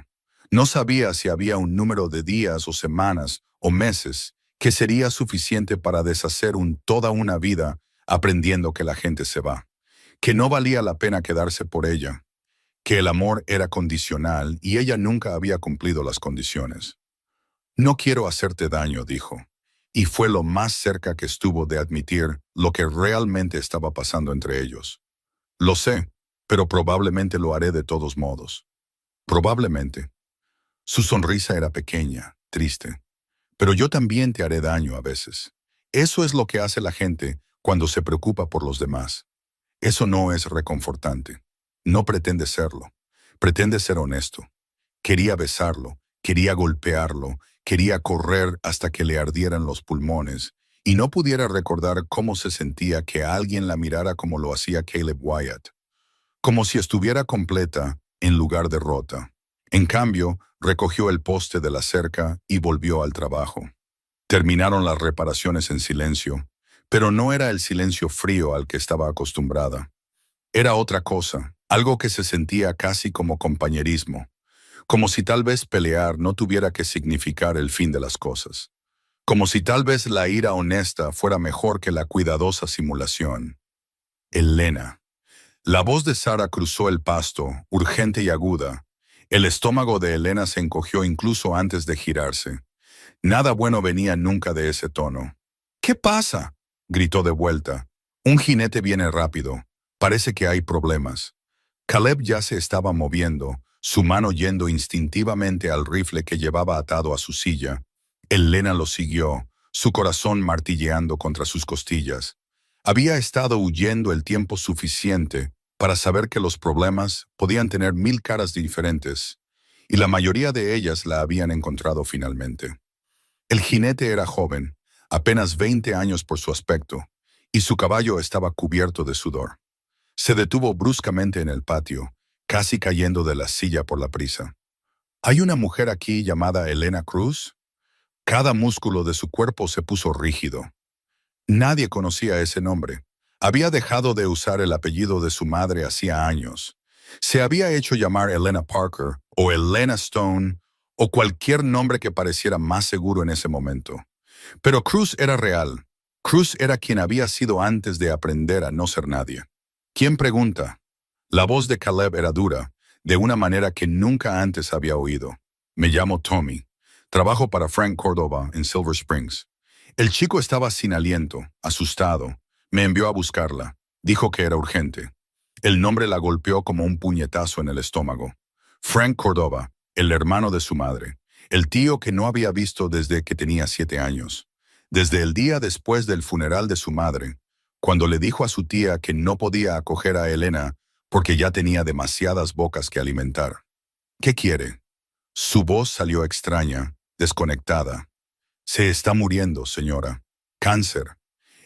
No sabía si había un número de días o semanas o meses que sería suficiente para deshacer toda una vida aprendiendo que la gente se va, que no valía la pena quedarse por ella, que el amor era condicional y ella nunca había cumplido las condiciones. No quiero hacerte daño, dijo, y fue lo más cerca que estuvo de admitir lo que realmente estaba pasando entre ellos. Lo sé, pero probablemente lo haré de todos modos. Probablemente. Su sonrisa era pequeña, triste. Pero yo también te haré daño a veces. Eso es lo que hace la gente cuando se preocupa por los demás. Eso no es reconfortante. No pretende serlo. Pretende ser honesto. Quería besarlo, quería golpearlo, quería correr hasta que le ardieran los pulmones y no pudiera recordar cómo se sentía que alguien la mirara como lo hacía Caleb Wyatt. Como si estuviera completa en lugar de rota. En cambio, recogió el poste de la cerca y volvió al trabajo. Terminaron las reparaciones en silencio, pero no era el silencio frío al que estaba acostumbrada. Era otra cosa, algo que se sentía casi como compañerismo, como si tal vez pelear no tuviera que significar el fin de las cosas, como si tal vez la ira honesta fuera mejor que la cuidadosa simulación. Elena. La voz de Sara cruzó el pasto, urgente y aguda. El estómago de Elena se encogió incluso antes de girarse. Nada bueno venía nunca de ese tono. ¿Qué pasa?, gritó de vuelta. Un jinete viene rápido. Parece que hay problemas. Caleb ya se estaba moviendo, su mano yendo instintivamente al rifle que llevaba atado a su silla. Elena lo siguió, su corazón martilleando contra sus costillas. Había estado huyendo el tiempo suficiente para saber que los problemas podían tener 1000 caras diferentes, y la mayoría de ellas la habían encontrado finalmente. El jinete era joven, apenas 20 años por su aspecto, y su caballo estaba cubierto de sudor. Se detuvo bruscamente en el patio, casi cayendo de la silla por la prisa. ¿Hay una mujer aquí llamada Elena Cruz? Cada músculo de su cuerpo se puso rígido. Nadie conocía ese nombre. Había dejado de usar el apellido de su madre hacía años. Se había hecho llamar Elena Parker o Elena Stone o cualquier nombre que pareciera más seguro en ese momento. Pero Cruz era real. Cruz era quien había sido antes de aprender a no ser nadie. ¿Quién pregunta? La voz de Caleb era dura, de una manera que nunca antes había oído. Me llamo Tommy. Trabajo para Frank Cordova en Silver Springs. El chico estaba sin aliento, asustado. Me envió a buscarla. Dijo que era urgente. El nombre la golpeó como un puñetazo en el estómago. Frank Cordova, el hermano de su madre. El tío que no había visto desde que tenía 7 años. Desde el día después del funeral de su madre, cuando le dijo a su tía que no podía acoger a Elena porque ya tenía demasiadas bocas que alimentar. ¿Qué quiere? Su voz salió extraña, desconectada. Se está muriendo, señora. Cáncer.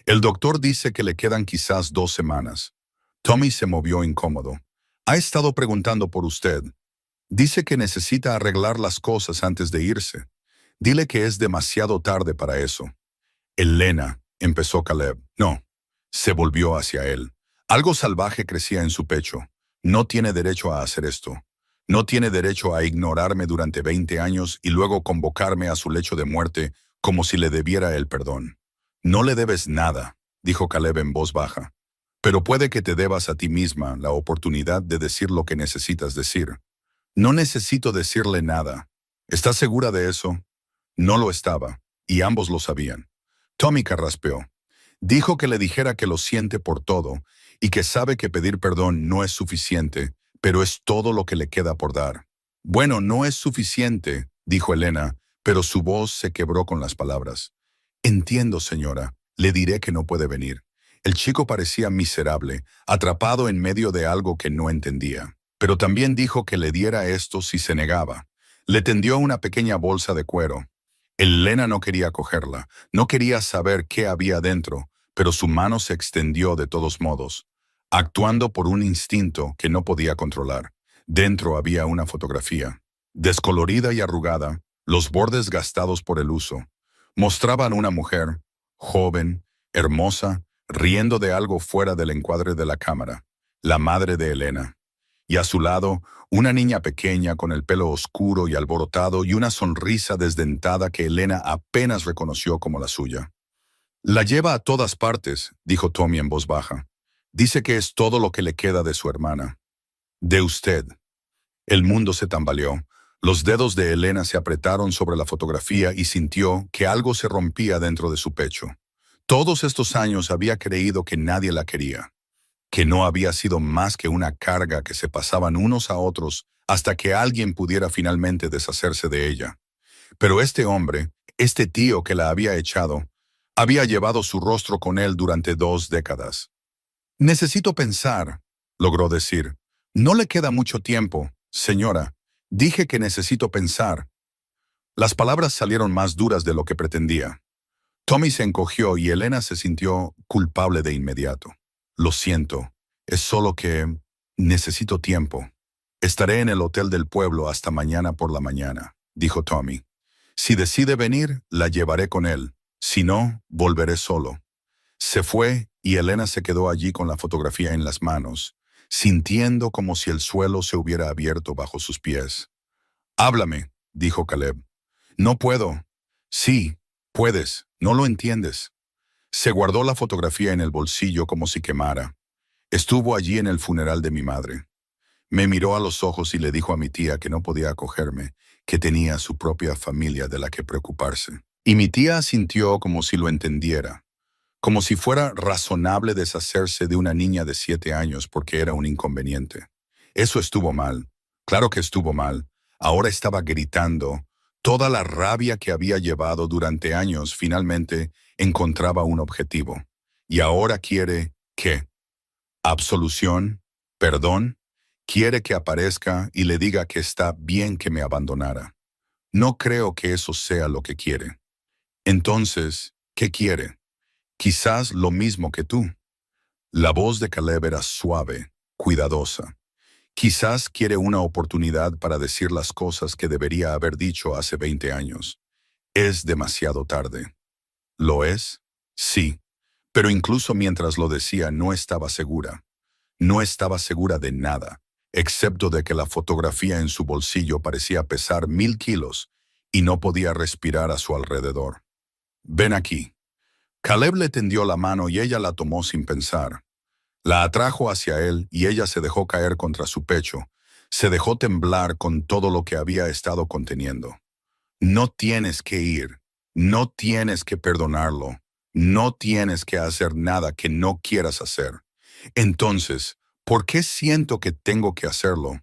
El doctor dice que le quedan quizás 2 semanas. Tommy se movió incómodo. Ha estado preguntando por usted. Dice que necesita arreglar las cosas antes de irse. Dile que es demasiado tarde para eso. Elena, empezó Caleb. No. Se volvió hacia él. Algo salvaje crecía en su pecho. No tiene derecho a hacer esto. No tiene derecho a ignorarme durante 20 años y luego convocarme a su lecho de muerte como si le debiera el perdón. No le debes nada, dijo Caleb en voz baja. Pero puede que te debas a ti misma la oportunidad de decir lo que necesitas decir. No necesito decirle nada. ¿Estás segura de eso? No lo estaba, y ambos lo sabían. Tommy carraspeó. Dijo que le dijera que lo siente por todo y que sabe que pedir perdón no es suficiente, pero es todo lo que le queda por dar. Bueno, no es suficiente, dijo Elena, pero su voz se quebró con las palabras. Entiendo, señora. Le diré que no puede venir. El chico parecía miserable, atrapado en medio de algo que no entendía. Pero también dijo que le diera esto si se negaba. Le tendió una pequeña bolsa de cuero. Elena no quería cogerla, no quería saber qué había dentro, pero su mano se extendió de todos modos, actuando por un instinto que no podía controlar. Dentro había una fotografía, descolorida y arrugada, los bordes gastados por el uso. Mostraban una mujer, joven, hermosa, riendo de algo fuera del encuadre de la cámara, la madre de Elena. Y a su lado, una niña pequeña con el pelo oscuro y alborotado y una sonrisa desdentada que Elena apenas reconoció como la suya. La lleva a todas partes, dijo Tommy en voz baja. Dice que es todo lo que le queda de su hermana. De usted. El mundo se tambaleó. Los dedos de Elena se apretaron sobre la fotografía y sintió que algo se rompía dentro de su pecho. Todos estos años había creído que nadie la quería, que no había sido más que una carga que se pasaban unos a otros hasta que alguien pudiera finalmente deshacerse de ella. Pero este hombre, este tío que la había echado, había llevado su rostro con él durante 2 décadas. Necesito pensar, logró decir. No le queda mucho tiempo, señora. Dije que necesito pensar. Las palabras salieron más duras de lo que pretendía. Tommy se encogió y Elena se sintió culpable de inmediato. Lo siento, es solo que necesito tiempo. Estaré en el hotel del pueblo hasta mañana por la mañana, dijo Tommy. Si decide venir, la llevaré con él. Si no, volveré solo. Se fue y Elena se quedó allí con la fotografía en las manos, sintiendo como si el suelo se hubiera abierto bajo sus pies. Háblame, dijo Caleb. No puedo. Sí, puedes, no lo entiendes. Se guardó la fotografía en el bolsillo como si quemara. Estuvo allí en el funeral de mi madre. Me miró a los ojos y le dijo a mi tía que no podía acogerme, que tenía su propia familia de la que preocuparse. Y mi tía asintió como si lo entendiera, como si fuera razonable deshacerse de una niña de 7 años porque era un inconveniente. Eso estuvo mal. Claro que estuvo mal. Ahora estaba gritando. Toda la rabia que había llevado durante años finalmente encontraba un objetivo. Y ahora quiere, ¿qué? ¿Absolución? ¿Perdón? Quiere que aparezca y le diga que está bien que me abandonara. No creo que eso sea lo que quiere. Entonces, ¿qué quiere? Quizás lo mismo que tú. La voz de Caleb era suave, cuidadosa. Quizás quiere una oportunidad para decir las cosas que debería haber dicho hace 20 años. Es demasiado tarde. ¿Lo es? Sí. Pero incluso mientras lo decía no estaba segura. No estaba segura de nada, excepto de que la fotografía en su bolsillo parecía pesar 1000 kilos y no podía respirar a su alrededor. Ven aquí. Caleb le tendió la mano y ella la tomó sin pensar. La atrajo hacia él y ella se dejó caer contra su pecho. Se dejó temblar con todo lo que había estado conteniendo. No tienes que ir. No tienes que perdonarlo. No tienes que hacer nada que no quieras hacer. Entonces, ¿por qué siento que tengo que hacerlo?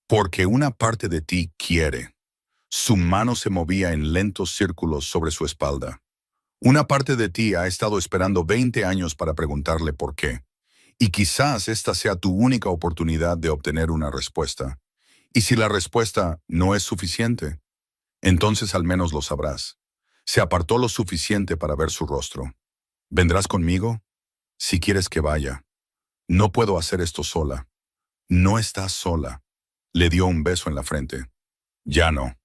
Porque una parte de ti quiere. Su mano se movía en lentos círculos sobre su espalda. Una parte de ti ha estado esperando 20 años para preguntarle por qué. Y quizás esta sea tu única oportunidad de obtener una respuesta. Y si la respuesta no es suficiente, entonces al menos lo sabrás. Se apartó lo suficiente para ver su rostro. ¿Vendrás conmigo? Si quieres que vaya. No puedo hacer esto sola. No estás sola. Le dio un beso en la frente. Ya no.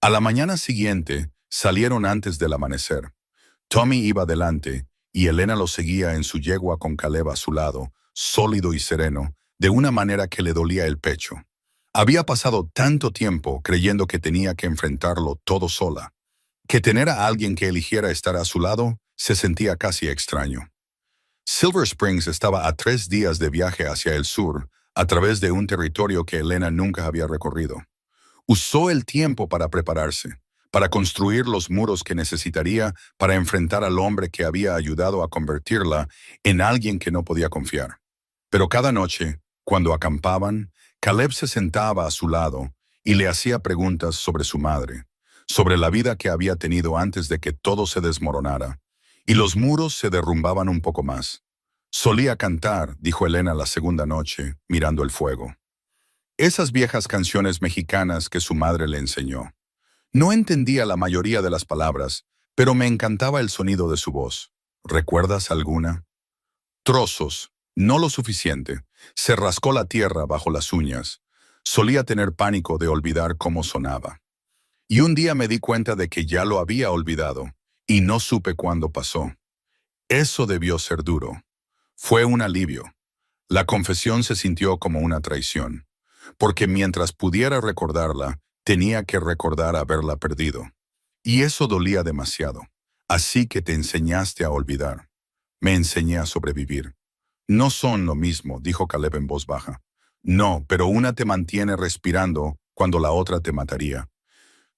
A la mañana siguiente, salieron antes del amanecer. Tommy iba delante, y Elena lo seguía en su yegua con Caleb a su lado, sólido y sereno, de una manera que le dolía el pecho. Había pasado tanto tiempo creyendo que tenía que enfrentarlo todo sola, que tener a alguien que eligiera estar a su lado se sentía casi extraño. Silver Springs estaba a 3 días de viaje hacia el sur, a través de un territorio que Elena nunca había recorrido. Usó el tiempo para prepararse, para construir los muros que necesitaría para enfrentar al hombre que había ayudado a convertirla en alguien que no podía confiar. Pero cada noche, cuando acampaban, Caleb se sentaba a su lado y le hacía preguntas sobre su madre, sobre la vida que había tenido antes de que todo se desmoronara, y los muros se derrumbaban un poco más. Solía cantar, dijo Elena la segunda noche, mirando el fuego. Esas viejas canciones mexicanas que su madre le enseñó. No entendía la mayoría de las palabras, pero me encantaba el sonido de su voz. ¿Recuerdas alguna? Trozos, no lo suficiente. Se rascó la tierra bajo las uñas. Solía tener pánico de olvidar cómo sonaba. Y un día me di cuenta de que ya lo había olvidado, y no supe cuándo pasó. Eso debió ser duro. Fue un alivio. La confesión se sintió como una traición, porque mientras pudiera recordarla, tenía que recordar haberla perdido. Y eso dolía demasiado. Así que te enseñaste a olvidar. Me enseñé a sobrevivir. No son lo mismo, dijo Caleb en voz baja. No, pero una te mantiene respirando cuando la otra te mataría.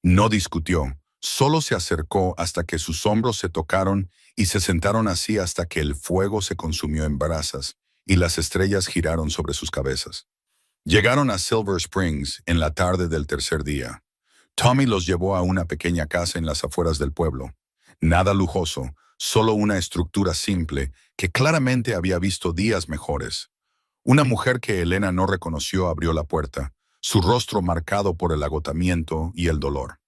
No discutió, solo se acercó hasta que sus hombros se tocaron y se sentaron así hasta que el fuego se consumió en brasas y las estrellas giraron sobre sus cabezas. Llegaron a Silver Springs en la tarde del tercer día. Tommy los llevó a una pequeña casa en las afueras del pueblo. Nada lujoso, solo una estructura simple que claramente había visto días mejores. Una mujer que Elena no reconoció abrió la puerta, su rostro marcado por el agotamiento y el dolor.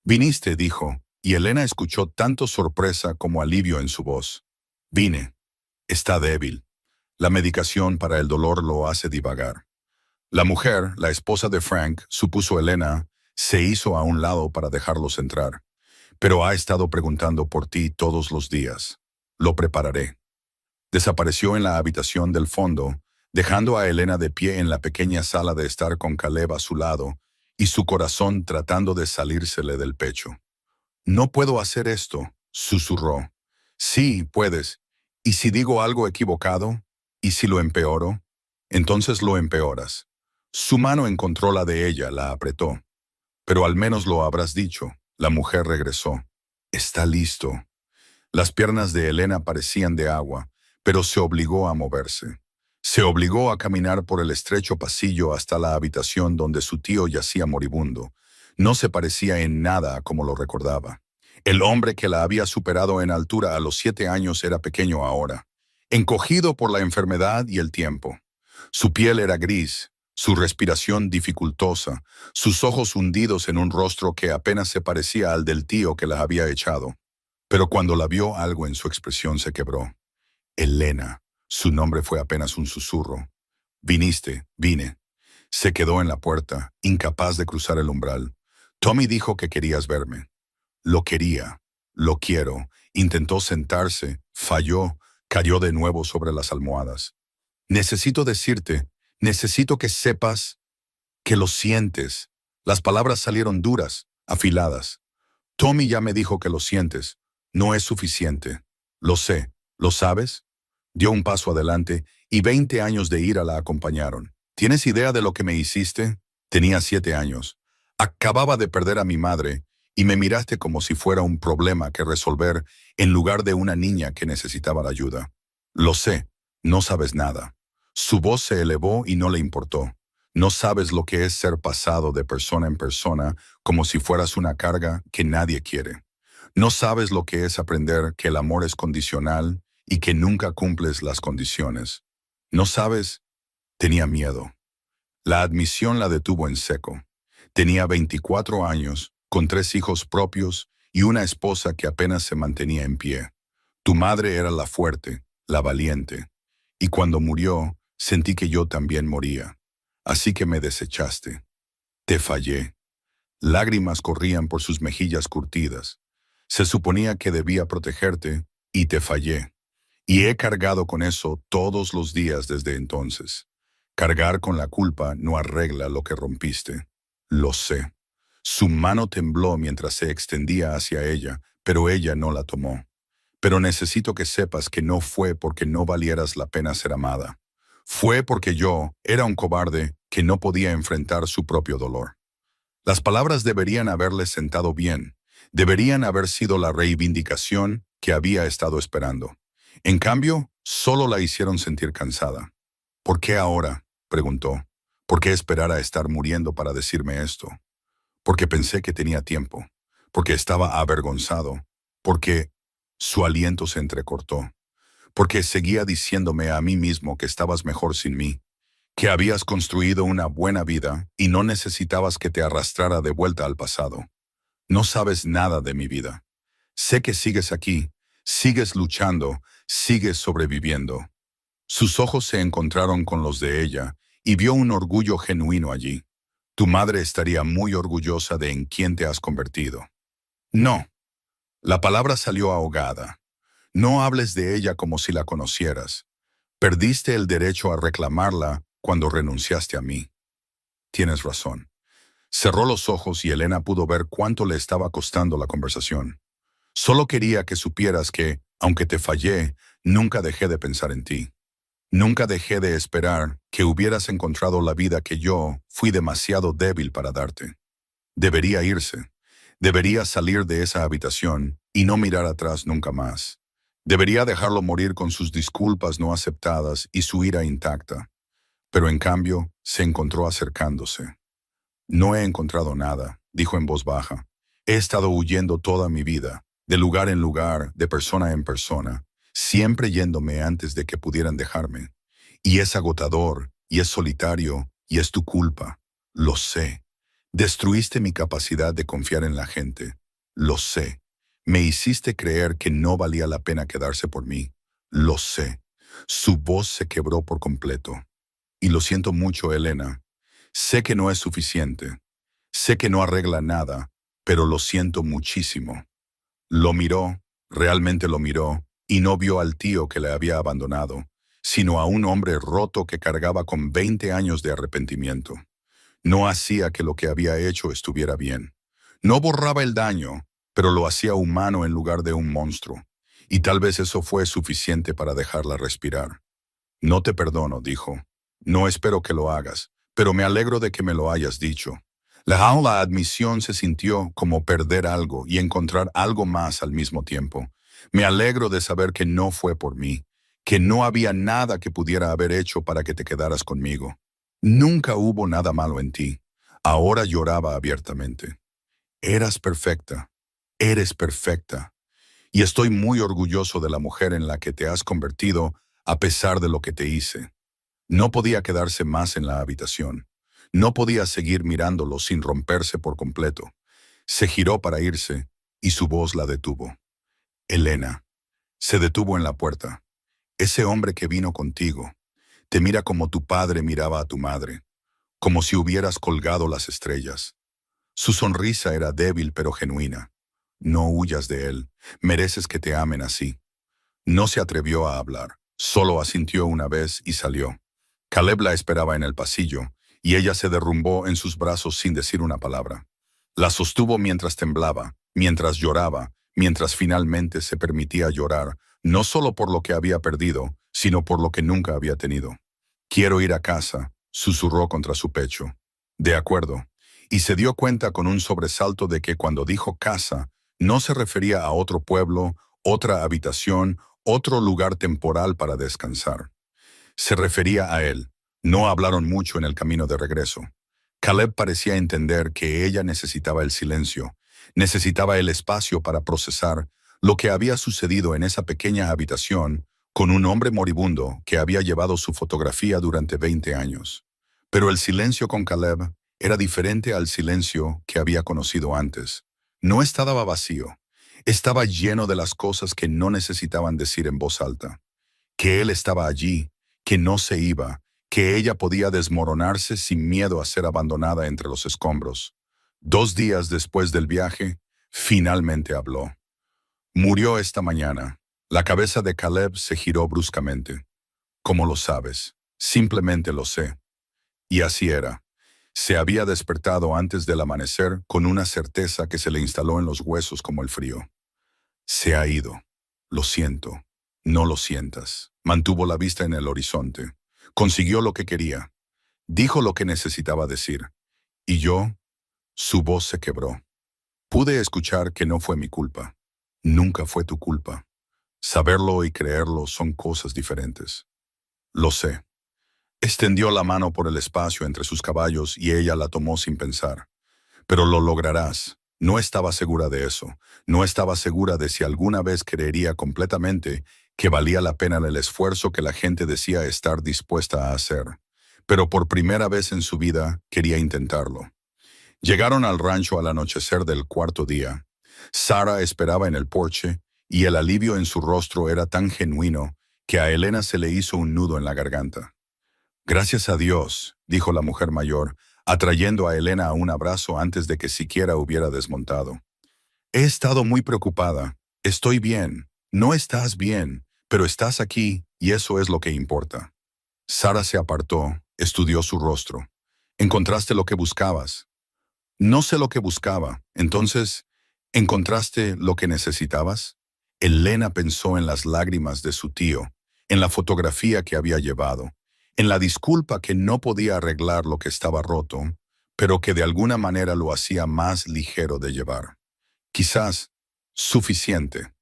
«Viniste», dijo, y Elena escuchó tanto sorpresa como alivio en su voz. «Vine. Está débil. La medicación para el dolor lo hace divagar». La mujer, la esposa de Frank, supuso Elena, se hizo a un lado para dejarlos entrar. «Pero ha estado preguntando por ti todos los días. Lo prepararé». Desapareció en la habitación del fondo, dejando a Elena de pie en la pequeña sala de estar con Caleb a su lado, y su corazón tratando de salírsele del pecho. «No puedo hacer esto», susurró. «Sí, puedes. ¿Y si digo algo equivocado? ¿Y si lo empeoro? Entonces lo empeoras». Su mano encontró la de ella, la apretó. «Pero al menos lo habrás dicho». La mujer regresó. «Está listo». Las piernas de Elena parecían de agua, pero se obligó a moverse. Se obligó a caminar por el estrecho pasillo hasta la habitación donde su tío yacía moribundo. No se parecía en nada a como lo recordaba. El hombre que la había superado en altura a los 7 años era pequeño ahora, encogido por la enfermedad y el tiempo. Su piel era gris, su respiración dificultosa, sus ojos hundidos en un rostro que apenas se parecía al del tío que la había echado. Pero cuando la vio, algo en su expresión se quebró. Elena. Su nombre fue apenas un susurro. «Viniste, vine». Se quedó en la puerta, incapaz de cruzar el umbral. «Tommy dijo que querías verme». Lo quería. Lo quiero. Intentó sentarse, falló, cayó de nuevo sobre las almohadas. «Necesito decirte, necesito que sepas que lo sientes». Las palabras salieron duras, afiladas. «Tommy ya me dijo que lo sientes. No es suficiente». «Lo sé. ¿Lo sabes?» Dio un paso adelante y 20 años de ira la acompañaron. «¿Tienes idea de lo que me hiciste?» Tenía 7 años. Acababa de perder a mi madre y me miraste como si fuera un problema que resolver en lugar de una niña que necesitaba la ayuda. «Lo sé. No sabes nada». Su voz se elevó y no le importó. «No sabes lo que es ser pasado de persona en persona como si fueras una carga que nadie quiere. No sabes lo que es aprender que el amor es condicional y que nunca cumples las condiciones. No sabes». Tenía miedo. La admisión la detuvo en seco. Tenía 24 años, con 3 hijos propios y una esposa que apenas se mantenía en pie. Tu madre era la fuerte, la valiente. Y cuando murió, sentí que yo también moría. Así que me desechaste. Te fallé. Lágrimas corrían por sus mejillas curtidas. Se suponía que debía protegerte y te fallé. Y he cargado con eso todos los días desde entonces. Cargar con la culpa no arregla lo que rompiste. Lo sé. Su mano tembló mientras se extendía hacia ella, pero ella no la tomó. Pero necesito que sepas que no fue porque no valieras la pena ser amada. Fue porque yo era un cobarde que no podía enfrentar su propio dolor. Las palabras deberían haberle sentado bien. Deberían haber sido la reivindicación que había estado esperando. En cambio, solo la hicieron sentir cansada. «¿Por qué ahora?», preguntó. «¿Por qué esperar a estar muriendo para decirme esto?» «Porque pensé que tenía tiempo. Porque estaba avergonzado. Porque…» Su aliento se entrecortó. «Porque seguía diciéndome a mí mismo que estabas mejor sin mí. Que habías construido una buena vida y no necesitabas que te arrastrara de vuelta al pasado. No sabes nada de mi vida. Sé que sigues aquí. Sigues luchando, sigues sobreviviendo. Sus ojos se encontraron con los de ella y vio un orgullo genuino allí. Tu madre estaría muy orgullosa de en quién te has convertido. No. La palabra salió ahogada. No hables de ella como si la conocieras. Perdiste el derecho a reclamarla cuando renunciaste a mí. Tienes razón. Cerró los ojos y Elena pudo ver cuánto le estaba costando la conversación. Solo quería que supieras que, aunque te fallé, nunca dejé de pensar en ti. Nunca dejé de esperar que hubieras encontrado la vida que yo fui demasiado débil para darte. Debería irse. Debería salir de esa habitación y no mirar atrás nunca más. Debería dejarlo morir con sus disculpas no aceptadas y su ira intacta. Pero en cambio, se encontró acercándose. No he encontrado nada, dijo en voz baja. He estado huyendo toda mi vida, de lugar en lugar, de persona en persona, siempre yéndome antes de que pudieran dejarme. Y es agotador, y es solitario, y es tu culpa. Lo sé. Destruiste mi capacidad de confiar en la gente. Lo sé. Me hiciste creer que no valía la pena quedarse por mí. Lo sé. Su voz se quebró por completo. Y lo siento mucho, Elena. Sé que no es suficiente. Sé que no arregla nada, pero lo siento muchísimo. Lo miró, realmente lo miró, y no vio al tío que le había abandonado, sino a un hombre roto que cargaba con 20 años de arrepentimiento. No hacía que lo que había hecho estuviera bien. No borraba el daño, pero lo hacía humano en lugar de un monstruo. Y tal vez eso fue suficiente para dejarla respirar. No te perdono, dijo. No espero que lo hagas, pero me alegro de que me lo hayas dicho. La admisión se sintió como perder algo y encontrar algo más al mismo tiempo. Me alegro de saber que no fue por mí, que no había nada que pudiera haber hecho para que te quedaras conmigo. Nunca hubo nada malo en ti. Ahora lloraba abiertamente. Eras perfecta. Eres perfecta. Y estoy muy orgulloso de la mujer en la que te has convertido a pesar de lo que te hice. No podía quedarse más en la habitación. No podía seguir mirándolo sin romperse por completo. Se giró para irse y su voz la detuvo. Elena. Se detuvo en la puerta. Ese hombre que vino contigo te mira como tu padre miraba a tu madre, como si hubieras colgado las estrellas. Su sonrisa era débil pero genuina. No huyas de él. Mereces que te amen así. No se atrevió a hablar. Solo asintió una vez y salió. Caleb la esperaba en el pasillo, y ella se derrumbó en sus brazos sin decir una palabra. La sostuvo mientras temblaba, mientras lloraba, mientras finalmente se permitía llorar, no solo por lo que había perdido, sino por lo que nunca había tenido. Quiero ir a casa, susurró contra su pecho. De acuerdo. Y se dio cuenta con un sobresalto de que cuando dijo casa, no se refería a otro pueblo, otra habitación, otro lugar temporal para descansar. Se refería a él. No hablaron mucho en el camino de regreso. Caleb parecía entender que ella necesitaba el silencio, necesitaba el espacio para procesar lo que había sucedido en esa pequeña habitación con un hombre moribundo que había llevado su fotografía durante 20 años. Pero el silencio con Caleb era diferente al silencio que había conocido antes. No estaba vacío, estaba lleno de las cosas que no necesitaban decir en voz alta. Que él estaba allí, que no se iba, que ella podía desmoronarse sin miedo a ser abandonada entre los escombros. 2 días después del viaje, finalmente habló. Murió esta mañana. La cabeza de Caleb se giró bruscamente. ¿Cómo lo sabes? Simplemente lo sé. Y así era. Se había despertado antes del amanecer con una certeza que se le instaló en los huesos como el frío. Se ha ido. Lo siento. No lo sientas. Mantuvo la vista en el horizonte. Consiguió lo que quería. Dijo lo que necesitaba decir. Y yo, su voz se quebró. Pude escuchar que no fue mi culpa. Nunca fue tu culpa. Saberlo y creerlo son cosas diferentes. Lo sé. Extendió la mano por el espacio entre sus caballos y ella la tomó sin pensar. Pero lo lograrás. No estaba segura de eso. No estaba segura de si alguna vez creería completamente que valía la pena el esfuerzo que la gente decía estar dispuesta a hacer. Pero por primera vez en su vida quería intentarlo. Llegaron al rancho al anochecer del cuarto día. Sara esperaba en el porche y el alivio en su rostro era tan genuino que a Elena se le hizo un nudo en la garganta. Gracias a Dios, dijo la mujer mayor, atrayendo a Elena a un abrazo antes de que siquiera hubiera desmontado. He estado muy preocupada. Estoy bien. No estás bien, pero estás aquí y eso es lo que importa. Sara se apartó, estudió su rostro. ¿Encontraste lo que buscabas? No sé lo que buscaba. Entonces, ¿encontraste lo que necesitabas? Elena pensó en las lágrimas de su tío, en la fotografía que había llevado, en la disculpa que no podía arreglar lo que estaba roto, pero que de alguna manera lo hacía más ligero de llevar. Quizás suficiente.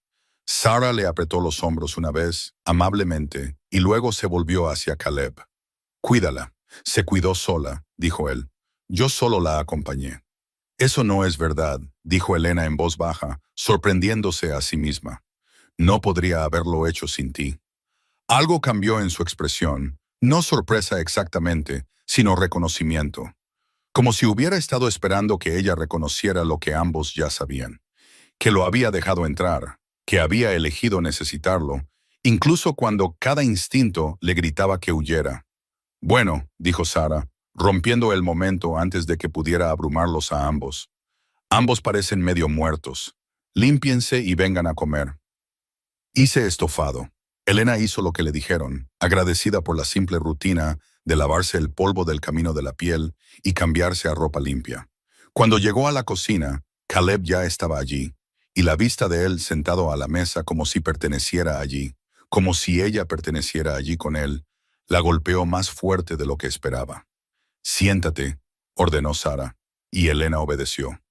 Sara le apretó los hombros una vez, amablemente, y luego se volvió hacia Caleb. Cuídala. Se cuidó sola, dijo él. Yo solo la acompañé. Eso no es verdad, dijo Elena en voz baja, sorprendiéndose a sí misma. No podría haberlo hecho sin ti. Algo cambió en su expresión, no sorpresa exactamente, sino reconocimiento. Como si hubiera estado esperando que ella reconociera lo que ambos ya sabían. Que lo había dejado entrar, que había elegido necesitarlo, incluso cuando cada instinto le gritaba que huyera. Bueno, dijo Sara, rompiendo el momento antes de que pudiera abrumarlos a ambos. Ambos parecen medio muertos. Límpiense y vengan a comer. Hice estofado. Elena hizo lo que le dijeron, agradecida por la simple rutina de lavarse el polvo del camino de la piel y cambiarse a ropa limpia. Cuando llegó a la cocina, Caleb ya estaba allí, y la vista de él sentado a la mesa como si perteneciera allí, como si ella perteneciera allí con él, la golpeó más fuerte de lo que esperaba. Siéntate, ordenó Sara, y Elena obedeció.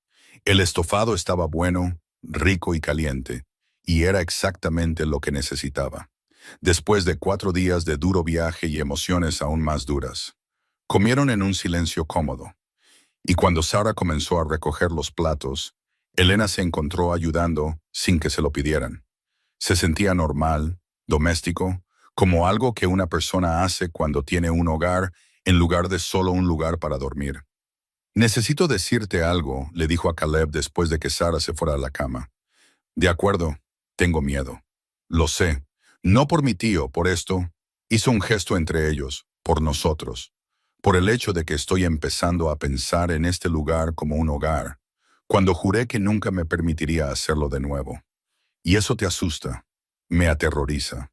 El estofado estaba bueno, rico y caliente, y era exactamente lo que necesitaba, después de 4 días de duro viaje y emociones aún más duras. Comieron en un silencio cómodo, y cuando Sara comenzó a recoger los platos, Elena se encontró ayudando sin que se lo pidieran. Se sentía normal, doméstico, como algo que una persona hace cuando tiene un hogar en lugar de solo un lugar para dormir. Necesito decirte algo, le dijo a Caleb después de que Sara se fuera a la cama. De acuerdo, tengo miedo. Lo sé. No por mi tío, por esto. Hizo un gesto entre ellos, por nosotros. Por el hecho de que estoy empezando a pensar en este lugar como un hogar, cuando juré que nunca me permitiría hacerlo de nuevo. Y eso te asusta. Me aterroriza.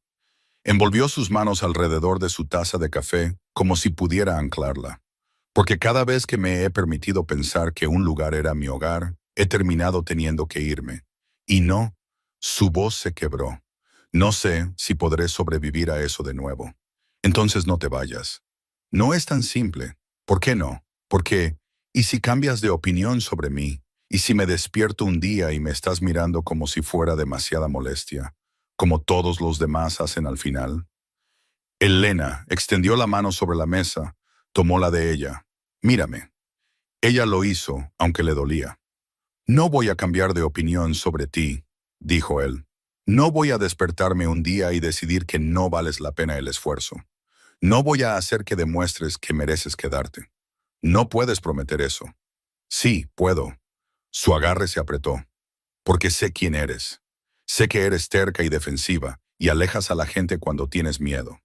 Envolvió sus manos alrededor de su taza de café como si pudiera anclarla. Porque cada vez que me he permitido pensar que un lugar era mi hogar, he terminado teniendo que irme. Y no, su voz se quebró. No sé si podré sobrevivir a eso de nuevo. Entonces no te vayas. No es tan simple. ¿Por qué no? Porque, ¿y si cambias de opinión sobre mí? ¿Y si me despierto un día y me estás mirando como si fuera demasiada molestia, como todos los demás hacen al final? Elena extendió la mano sobre la mesa, tomó la de ella. Mírame. Ella lo hizo, aunque le dolía. No voy a cambiar de opinión sobre ti, dijo él. No voy a despertarme un día y decidir que no vales la pena el esfuerzo. No voy a hacer que demuestres que mereces quedarte. No puedes prometer eso. Sí, puedo. Su agarre se apretó. Porque sé quién eres. Sé que eres terca y defensiva y alejas a la gente cuando tienes miedo.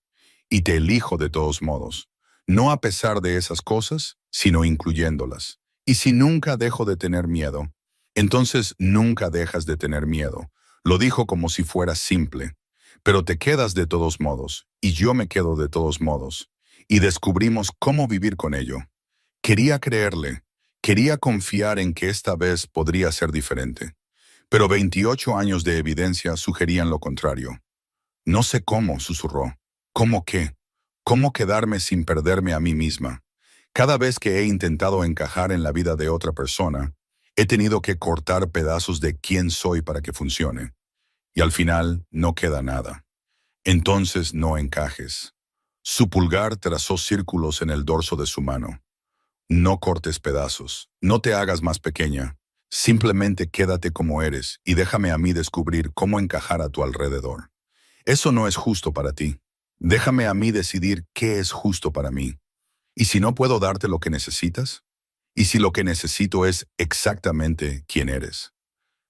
Y te elijo de todos modos. No a pesar de esas cosas, sino incluyéndolas. Y si nunca dejo de tener miedo, entonces nunca dejas de tener miedo. Lo dijo como si fuera simple. Pero te quedas de todos modos, y yo me quedo de todos modos. Y descubrimos cómo vivir con ello. Quería creerle. Quería confiar en que esta vez podría ser diferente. Pero 28 años de evidencia sugerían lo contrario. No sé cómo, susurró. ¿Cómo qué? ¿Cómo quedarme sin perderme a mí misma? Cada vez que he intentado encajar en la vida de otra persona, he tenido que cortar pedazos de quién soy para que funcione. Y al final no queda nada. Entonces no encajes. Su pulgar trazó círculos en el dorso de su mano. No cortes pedazos, no te hagas más pequeña. Simplemente quédate como eres y déjame a mí descubrir cómo encajar a tu alrededor. Eso no es justo para ti. Déjame a mí decidir qué es justo para mí. ¿Y si no puedo darte lo que necesitas? ¿Y si lo que necesito es exactamente quién eres?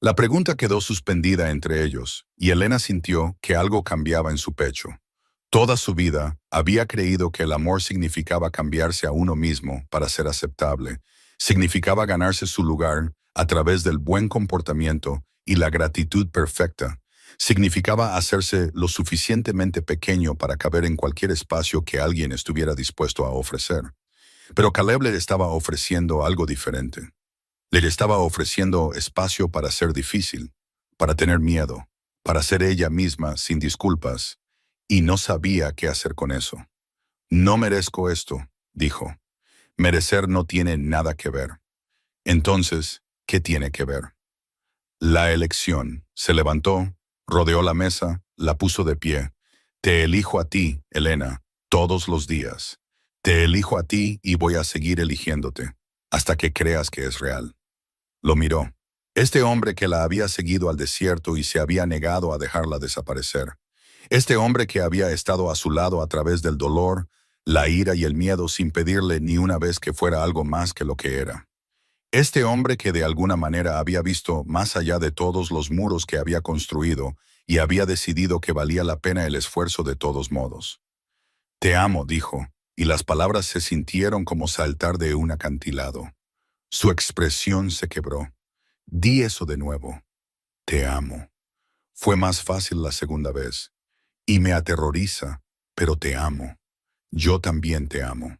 La pregunta quedó suspendida entre ellos, y Elena sintió que algo cambiaba en su pecho. Toda su vida había creído que el amor significaba cambiarse a uno mismo para ser aceptable, significaba ganarse su lugar a través del buen comportamiento y la gratitud perfecta, significaba hacerse lo suficientemente pequeño para caber en cualquier espacio que alguien estuviera dispuesto a ofrecer. Pero Caleb le estaba ofreciendo algo diferente. Le estaba ofreciendo espacio para ser difícil, para tener miedo, para ser ella misma sin disculpas, y no sabía qué hacer con eso. No merezco esto, dijo. Merecer no tiene nada que ver. Entonces, ¿qué tiene que ver? La elección. Se levantó, rodeó la mesa, la puso de pie. Te elijo a ti, Elena, todos los días. Te elijo a ti y voy a seguir eligiéndote, hasta que creas que es real. Lo miró. Este hombre que la había seguido al desierto y se había negado a dejarla desaparecer. Este hombre que había estado a su lado a través del dolor, la ira y el miedo sin pedirle ni una vez que fuera algo más que lo que era. Este hombre que de alguna manera había visto más allá de todos los muros que había construido y había decidido que valía la pena el esfuerzo de todos modos. Te amo, dijo, y las palabras se sintieron como saltar de un acantilado. Su expresión se quebró. Di eso de nuevo. Te amo. Fue más fácil la segunda vez. Y me aterroriza, pero te amo. Yo también te amo.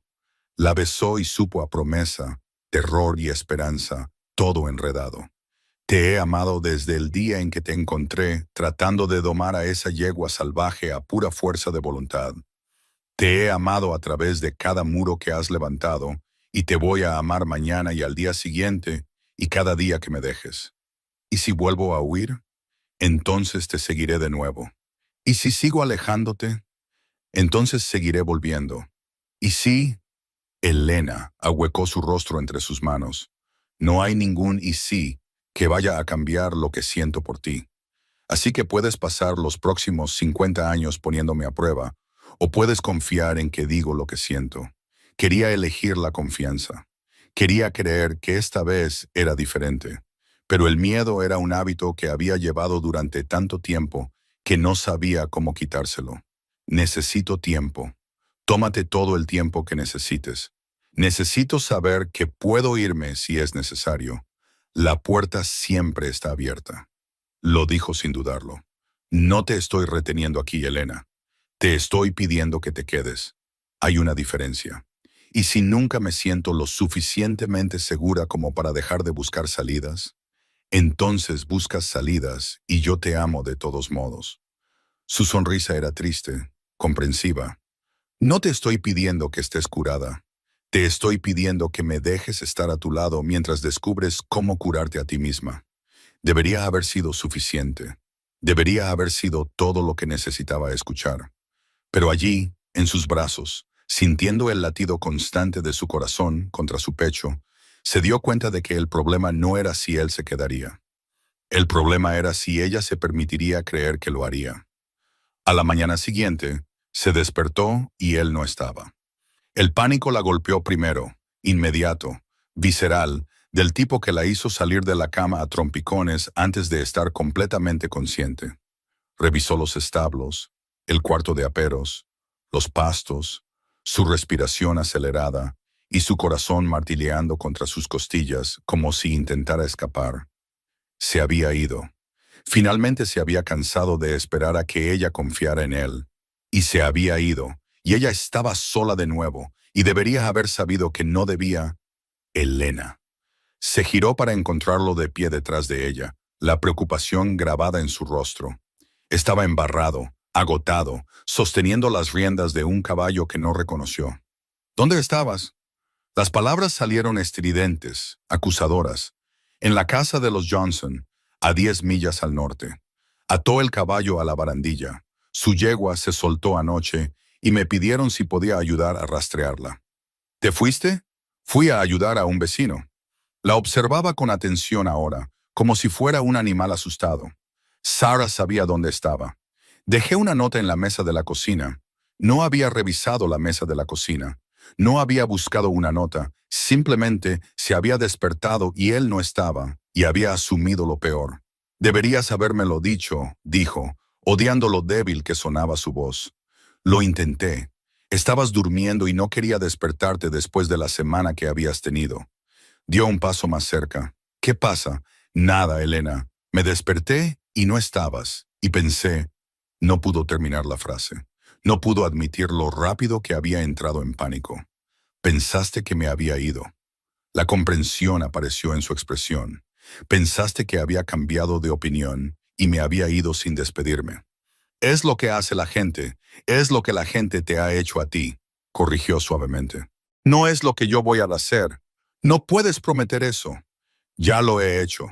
La besó y supo a promesa, terror y esperanza, todo enredado. Te he amado desde el día en que te encontré, tratando de domar a esa yegua salvaje a pura fuerza de voluntad. Te he amado a través de cada muro que has levantado, y te voy a amar mañana y al día siguiente, y cada día que me dejes. ¿Y si vuelvo a huir? Entonces te seguiré de nuevo. ¿Y si sigo alejándote? Entonces seguiré volviendo. ¿Y si? Elena ahuecó su rostro entre sus manos. No hay ningún y sí que vaya a cambiar lo que siento por ti. Así que puedes pasar los próximos 50 años poniéndome a prueba, o puedes confiar en que digo lo que siento. Quería elegir la confianza. Quería creer que esta vez era diferente. Pero el miedo era un hábito que había llevado durante tanto tiempo que no sabía cómo quitárselo. Necesito tiempo. Tómate todo el tiempo que necesites. Necesito saber que puedo irme si es necesario. La puerta siempre está abierta. Lo dijo sin dudarlo. No te estoy reteniendo aquí, Elena. Te estoy pidiendo que te quedes. Hay una diferencia. ¿Y si nunca me siento lo suficientemente segura como para dejar de buscar salidas? Entonces buscas salidas y yo te amo de todos modos. Su sonrisa era triste, comprensiva. No te estoy pidiendo que estés curada. Te estoy pidiendo que me dejes estar a tu lado mientras descubres cómo curarte a ti misma. Debería haber sido suficiente. Debería haber sido todo lo que necesitaba escuchar. Pero allí, en sus brazos, sintiendo el latido constante de su corazón contra su pecho, se dio cuenta de que el problema no era si él se quedaría. El problema era si ella se permitiría creer que lo haría. A la mañana siguiente, se despertó y él no estaba. El pánico la golpeó primero, inmediato, visceral, del tipo que la hizo salir de la cama a trompicones antes de estar completamente consciente. Revisó los establos, el cuarto de aperos, los pastos, su respiración acelerada y su corazón martilleando contra sus costillas como si intentara escapar. Se había ido. Finalmente se había cansado de esperar a que ella confiara en él. Y se había ido, y ella estaba sola de nuevo, y debería haber sabido que no debía. Elena. Se giró para encontrarlo de pie detrás de ella, la preocupación grabada en su rostro. Estaba embarrado, agotado, sosteniendo las riendas de un caballo que no reconoció. ¿Dónde estabas? Las palabras salieron estridentes, acusadoras. En la casa de los Johnson, a 10 millas al norte. Ató el caballo a la barandilla. Su yegua se soltó anoche y me pidieron si podía ayudar a rastrearla. ¿Te fuiste? Fui a ayudar a un vecino. La observaba con atención ahora, como si fuera un animal asustado. Sarah sabía dónde estaba. Dejé una nota en la mesa de la cocina. No había revisado la mesa de la cocina. No había buscado una nota. Simplemente se había despertado y él no estaba, y había asumido lo peor. Deberías habérmelo dicho, dijo, odiando lo débil que sonaba su voz. Lo intenté. Estabas durmiendo y no quería despertarte después de la semana que habías tenido. Dio un paso más cerca. ¿Qué pasa? Nada, Elena. Me desperté y no estabas. Y pensé, no pudo terminar la frase. No pudo admitir lo rápido que había entrado en pánico. Pensaste que me había ido. La comprensión apareció en su expresión. Pensaste que había cambiado de opinión y me había ido sin despedirme. Es lo que hace la gente, es lo que la gente te ha hecho a ti, corrigió suavemente. No es lo que yo voy a hacer. No puedes prometer eso. Ya lo he hecho.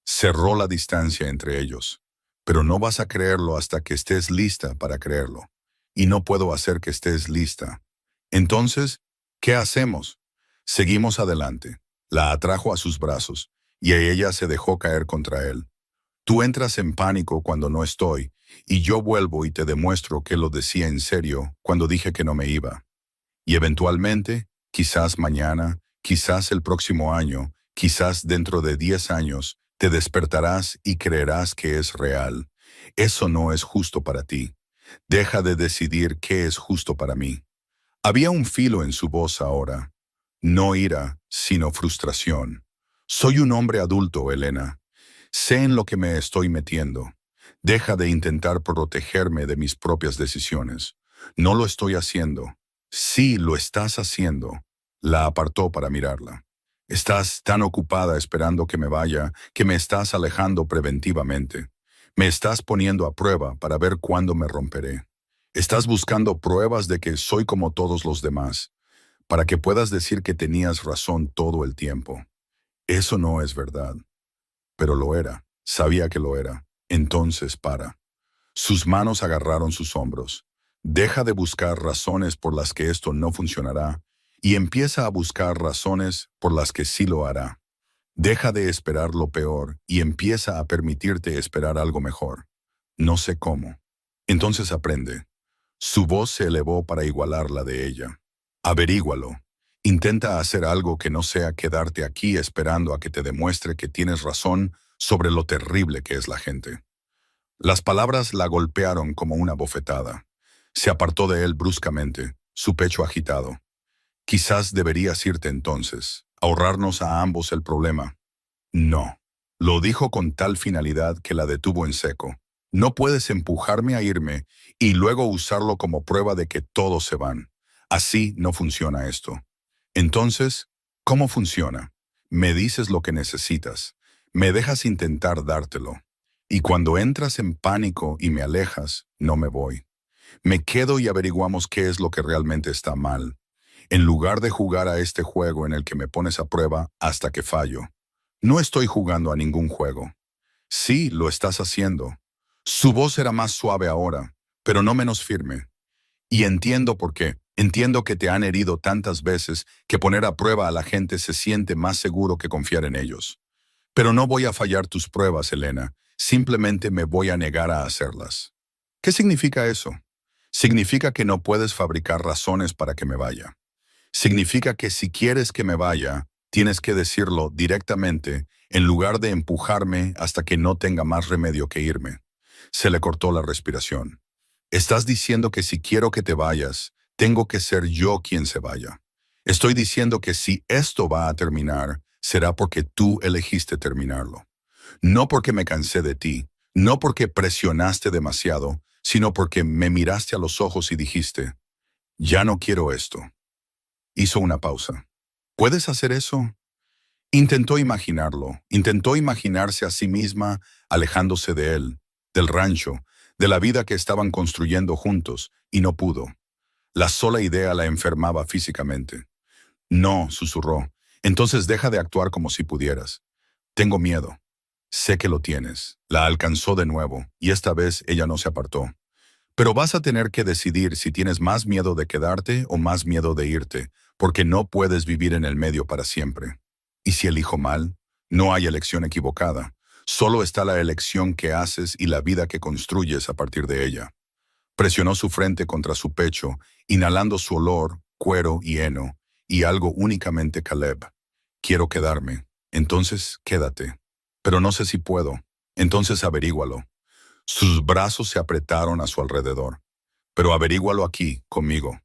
Cerró la distancia entre ellos. Pero no vas a creerlo hasta que estés lista para creerlo. Y no puedo hacer que estés lista. Entonces, ¿qué hacemos? Seguimos adelante. La atrajo a sus brazos, y ella se dejó caer contra él. Tú entras en pánico cuando no estoy, y yo vuelvo y te demuestro que lo decía en serio cuando dije que no me iba. Y eventualmente, quizás mañana, quizás el próximo año, quizás dentro de 10 años, te despertarás y creerás que es real. Eso no es justo para ti. Deja de decidir qué es justo para mí. Había un filo en su voz ahora. No ira, sino frustración. Soy un hombre adulto, Elena. Sé en lo que me estoy metiendo. Deja de intentar protegerme de mis propias decisiones. No lo estoy haciendo. Sí, lo estás haciendo. La apartó para mirarla. Estás tan ocupada esperando que me vaya, que me estás alejando preventivamente. Me estás poniendo a prueba para ver cuándo me romperé. Estás buscando pruebas de que soy como todos los demás, para que puedas decir que tenías razón todo el tiempo. Eso no es verdad. Pero lo era. Sabía que lo era. Entonces para. Sus manos agarraron sus hombros. Deja de buscar razones por las que esto no funcionará y empieza a buscar razones por las que sí lo hará. Deja de esperar lo peor y empieza a permitirte esperar algo mejor. No sé cómo. Entonces aprende. Su voz se elevó para igualar la de ella. Averígualo. Intenta hacer algo que no sea quedarte aquí esperando a que te demuestre que tienes razón sobre lo terrible que es la gente. Las palabras la golpearon como una bofetada. Se apartó de él bruscamente, su pecho agitado. Quizás deberías irte entonces, ahorrarnos a ambos el problema. No. Lo dijo con tal finalidad que la detuvo en seco. No puedes empujarme a irme y luego usarlo como prueba de que todos se van. Así no funciona esto. Entonces, ¿cómo funciona? Me dices lo que necesitas. Me dejas intentar dártelo. Y cuando entras en pánico y me alejas, no me voy. Me quedo y averiguamos qué es lo que realmente está mal, en lugar de jugar a este juego en el que me pones a prueba hasta que fallo. No estoy jugando a ningún juego. Sí, lo estás haciendo. Su voz era más suave ahora, pero no menos firme. Y entiendo por qué. Entiendo que te han herido tantas veces que poner a prueba a la gente se siente más seguro que confiar en ellos. Pero no voy a fallar tus pruebas, Elena. Simplemente me voy a negar a hacerlas. ¿Qué significa eso? Significa que no puedes fabricar razones para que me vaya. Significa que si quieres que me vaya, tienes que decirlo directamente en lugar de empujarme hasta que no tenga más remedio que irme. Se le cortó la respiración. Estás diciendo que si quiero que te vayas, tengo que ser yo quien se vaya. Estoy diciendo que si esto va a terminar, será porque tú elegiste terminarlo. No porque me cansé de ti, no porque presionaste demasiado, sino porque me miraste a los ojos y dijiste, ya no quiero esto. Hizo una pausa. ¿Puedes hacer eso? Intentó imaginarlo, intentó imaginarse a sí misma alejándose de él, del rancho, de la vida que estaban construyendo juntos, y no pudo. La sola idea la enfermaba físicamente. No, susurró. Entonces deja de actuar como si pudieras. Tengo miedo. Sé que lo tienes. La alcanzó de nuevo, y esta vez ella no se apartó. Pero vas a tener que decidir si tienes más miedo de quedarte o más miedo de irte, porque no puedes vivir en el medio para siempre. Y si elijo mal, no hay elección equivocada. Solo está la elección que haces y la vida que construyes a partir de ella. Presionó su frente contra su pecho, inhalando su olor, cuero y heno, y algo únicamente Caleb. Quiero quedarme. Entonces, quédate. Pero no sé si puedo. Entonces averígualo. Sus brazos se apretaron a su alrededor. Pero averígualo aquí, conmigo.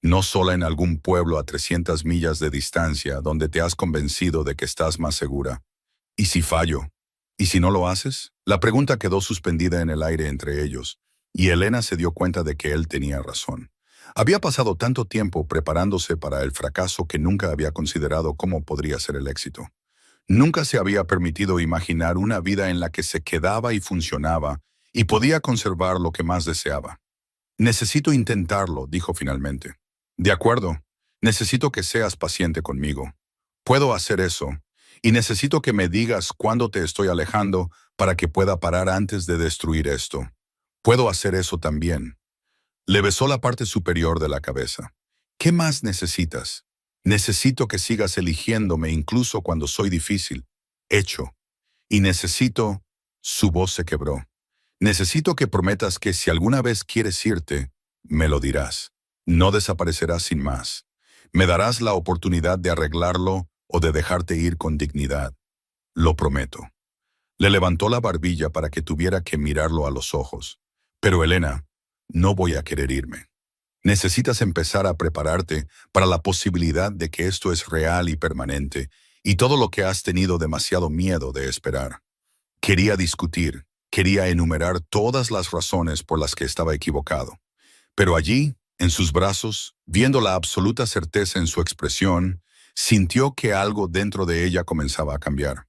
No sola en algún pueblo a 300 millas de distancia donde te has convencido de que estás más segura. ¿Y si fallo? ¿Y si no lo haces? La pregunta quedó suspendida en el aire entre ellos, y Elena se dio cuenta de que él tenía razón. Había pasado tanto tiempo preparándose para el fracaso que nunca había considerado cómo podría ser el éxito. Nunca se había permitido imaginar una vida en la que se quedaba y funcionaba y podía conservar lo que más deseaba. Necesito intentarlo, dijo finalmente. De acuerdo, necesito que seas paciente conmigo. Puedo hacer eso, y necesito que me digas cuándo te estoy alejando para que pueda parar antes de destruir esto. Puedo hacer eso también. Le besó la parte superior de la cabeza. ¿Qué más necesitas? Necesito que sigas eligiéndome incluso cuando soy difícil. Hecho. Y necesito... Su voz se quebró. Necesito que prometas que si alguna vez quieres irte, me lo dirás. No desaparecerás sin más. Me darás la oportunidad de arreglarlo o de dejarte ir con dignidad. Lo prometo. Le levantó la barbilla para que tuviera que mirarlo a los ojos. Pero Elena, no voy a querer irme. Necesitas empezar a prepararte para la posibilidad de que esto es real y permanente, y todo lo que has tenido demasiado miedo de esperar. Quería discutir, quería enumerar todas las razones por las que estaba equivocado. Pero allí, en sus brazos, viendo la absoluta certeza en su expresión, sintió que algo dentro de ella comenzaba a cambiar.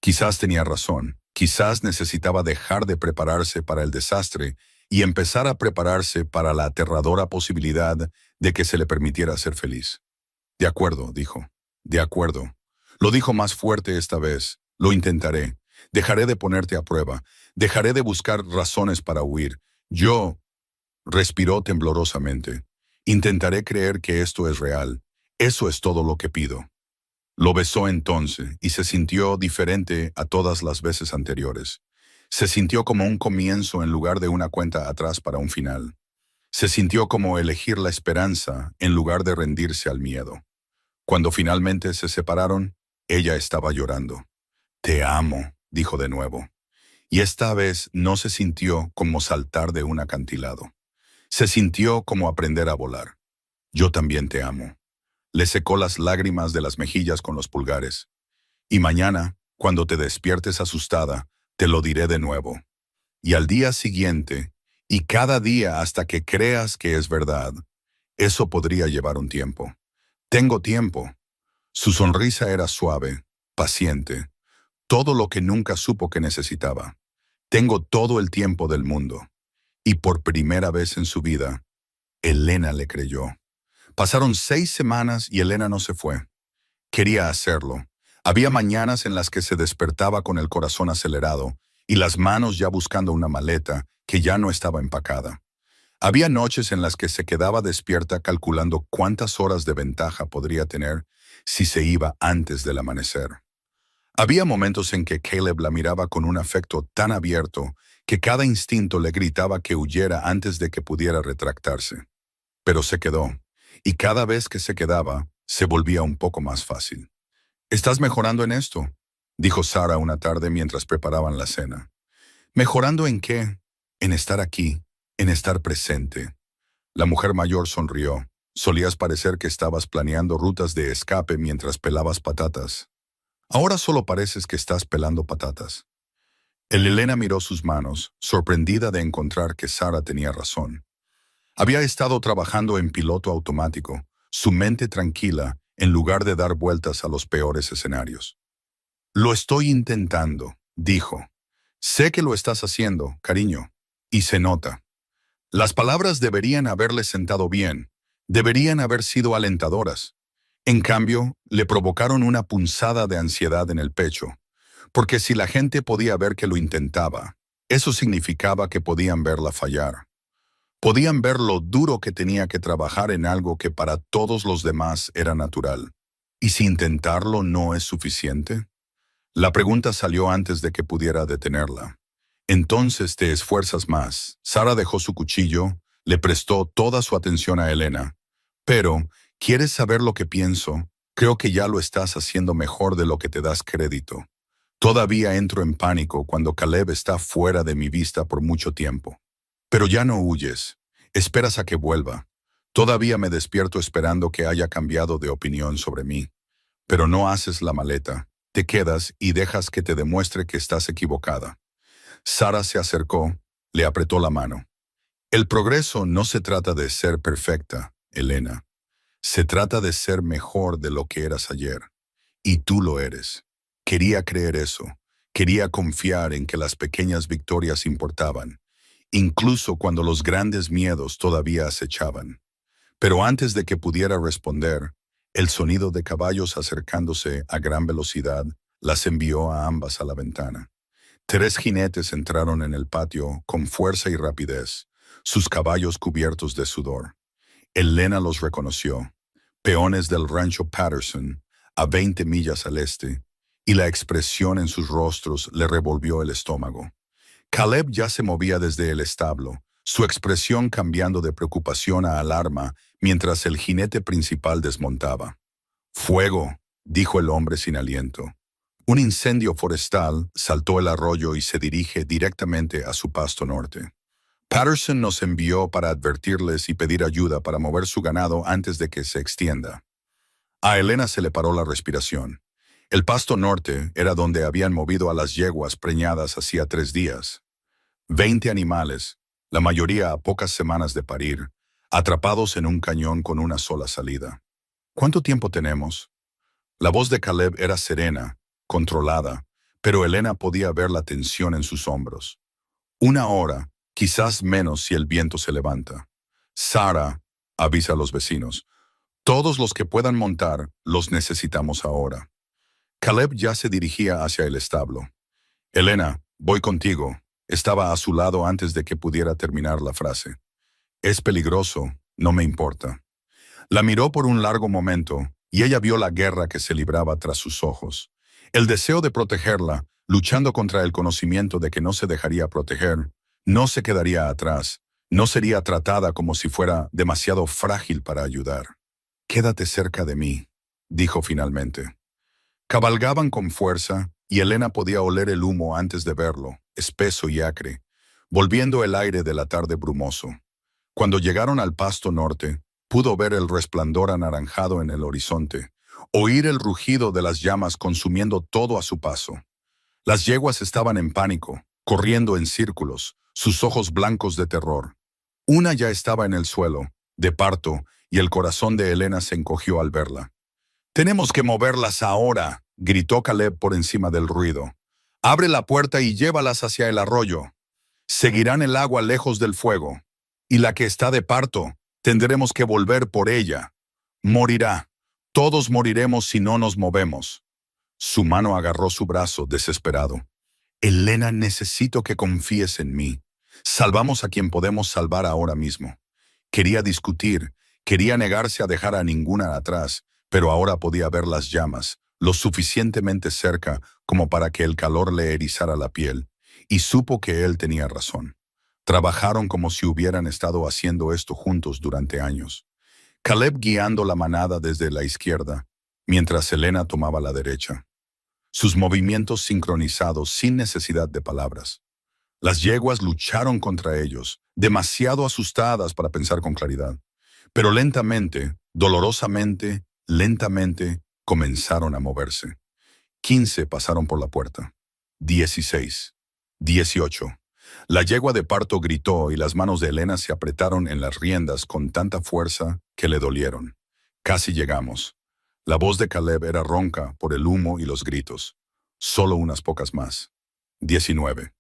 Quizás tenía razón, quizás necesitaba dejar de prepararse para el desastre y empezar a prepararse para la aterradora posibilidad de que se le permitiera ser feliz. De acuerdo, dijo. De acuerdo. Lo dijo más fuerte esta vez. Lo intentaré. Dejaré de ponerte a prueba. Dejaré de buscar razones para huir. Yo... Respiró temblorosamente. Intentaré creer que esto es real. Eso es todo lo que pido. Lo besó entonces y se sintió diferente a todas las veces anteriores. Se sintió como un comienzo en lugar de una cuenta atrás para un final. Se sintió como elegir la esperanza en lugar de rendirse al miedo. Cuando finalmente se separaron, ella estaba llorando. «Te amo», dijo de nuevo. Y esta vez no se sintió como saltar de un acantilado. Se sintió como aprender a volar. «Yo también te amo». Le secó las lágrimas de las mejillas con los pulgares. «Y mañana, cuando te despiertes asustada, te lo diré de nuevo. Y al día siguiente, y cada día hasta que creas que es verdad. Eso podría llevar un tiempo. Tengo tiempo». Su sonrisa era suave, paciente, todo lo que nunca supo que necesitaba. «Tengo todo el tiempo del mundo». Y por primera vez en su vida, Elena le creyó. Pasaron 6 semanas y Elena no se fue. Quería hacerlo. Había mañanas en las que se despertaba con el corazón acelerado y las manos ya buscando una maleta que ya no estaba empacada. Había noches en las que se quedaba despierta calculando cuántas horas de ventaja podría tener si se iba antes del amanecer. Había momentos en que Caleb la miraba con un afecto tan abierto que cada instinto le gritaba que huyera antes de que pudiera retractarse. Pero se quedó, y cada vez que se quedaba, se volvía un poco más fácil. «¿Estás mejorando en esto?», dijo Sara una tarde mientras preparaban la cena. «¿Mejorando en qué?». «En estar aquí, en estar presente». La mujer mayor sonrió. «Solías parecer que estabas planeando rutas de escape mientras pelabas patatas. Ahora solo pareces que estás pelando patatas». Elena miró sus manos, sorprendida de encontrar que Sara tenía razón. Había estado trabajando en piloto automático, su mente tranquila, en lugar de dar vueltas a los peores escenarios. «Lo estoy intentando», dijo. «Sé que lo estás haciendo, cariño, y se nota». Las palabras deberían haberle sentado bien, deberían haber sido alentadoras. En cambio, le provocaron una punzada de ansiedad en el pecho, porque si la gente podía ver que lo intentaba, eso significaba que podían verla fallar. Podían ver lo duro que tenía que trabajar en algo que para todos los demás era natural. ¿Y si intentarlo no es suficiente? La pregunta salió antes de que pudiera detenerla. «Entonces te esfuerzas más». Sara dejó su cuchillo, le prestó toda su atención a Elena. «Pero, ¿quieres saber lo que pienso? Creo que ya lo estás haciendo mejor de lo que te das crédito». Todavía entro en pánico cuando Caleb está fuera de mi vista por mucho tiempo. Pero ya no huyes. Esperas a que vuelva. Todavía me despierto esperando que haya cambiado de opinión sobre mí. Pero no haces la maleta. Te quedas y dejas que te demuestre que estás equivocada. Sara se acercó, le apretó la mano. El progreso no se trata de ser perfecta, Elena. Se trata de ser mejor de lo que eras ayer. Y tú lo eres. Quería creer eso. Quería confiar en que las pequeñas victorias importaban, incluso cuando los grandes miedos todavía acechaban. Pero antes de que pudiera responder, el sonido de caballos acercándose a gran velocidad las envió a ambas a la ventana. 3 jinetes entraron en el patio con fuerza y rapidez, sus caballos cubiertos de sudor. Elena los reconoció, peones del rancho Patterson, a 20 millas al este, y la expresión en sus rostros le revolvió el estómago. Caleb ya se movía desde el establo, su expresión cambiando de preocupación a alarma mientras el jinete principal desmontaba. «Fuego», dijo el hombre sin aliento. Un incendio forestal saltó el arroyo y se dirige directamente a su pasto norte. Patterson nos envió para advertirles y pedir ayuda para mover su ganado antes de que se extienda. A Elena se le paró la respiración. El pasto norte era donde habían movido a las yeguas preñadas hacía 3 días. 20 animales, la mayoría a pocas semanas de parir, atrapados en un cañón con una sola salida. «¿Cuánto tiempo tenemos?» La voz de Caleb era serena, controlada, pero Elena podía ver la tensión en sus hombros. 1 hora, quizás menos si el viento se levanta. «Sara», avisa a los vecinos, «todos los que puedan montar, los necesitamos ahora». Caleb ya se dirigía hacia el establo. «Elena, voy contigo». Estaba a su lado antes de que pudiera terminar la frase. «Es peligroso, no me importa». La miró por un largo momento, y ella vio la guerra que se libraba tras sus ojos. El deseo de protegerla, luchando contra el conocimiento de que no se dejaría proteger, no se quedaría atrás, no sería tratada como si fuera demasiado frágil para ayudar. «Quédate cerca de mí», dijo finalmente. Cabalgaban con fuerza, y Elena podía oler el humo antes de verlo, espeso y acre, volviendo el aire de la tarde brumoso. Cuando llegaron al pasto norte, pudo ver el resplandor anaranjado en el horizonte, oír el rugido de las llamas consumiendo todo a su paso. Las yeguas estaban en pánico, corriendo en círculos, sus ojos blancos de terror. Una ya estaba en el suelo, de parto, y el corazón de Elena se encogió al verla. «Tenemos que moverlas ahora», gritó Caleb por encima del ruido. «Abre la puerta y llévalas hacia el arroyo. Seguirán el agua lejos del fuego. Y la que está de parto, tendremos que volver por ella. Morirá. Todos moriremos si no nos movemos». Su mano agarró su brazo, desesperado. «Elena, necesito que confíes en mí. Salvamos a quien podemos salvar ahora mismo». Quería discutir, quería negarse a dejar a ninguna atrás, pero ahora podía ver las llamas, lo suficientemente cerca como para que el calor le erizara la piel, y supo que él tenía razón. Trabajaron como si hubieran estado haciendo esto juntos durante años. Caleb guiando la manada desde la izquierda, mientras Elena tomaba la derecha. Sus movimientos sincronizados sin necesidad de palabras. Las yeguas lucharon contra ellos, demasiado asustadas para pensar con claridad. Pero lentamente, dolorosamente, lentamente, comenzaron a moverse. 15 pasaron por la puerta. 16. 18. La yegua de parto gritó y las manos de Elena se apretaron en las riendas con tanta fuerza que le dolieron. Casi llegamos. La voz de Caleb era ronca por el humo y los gritos. Solo unas pocas más. 19.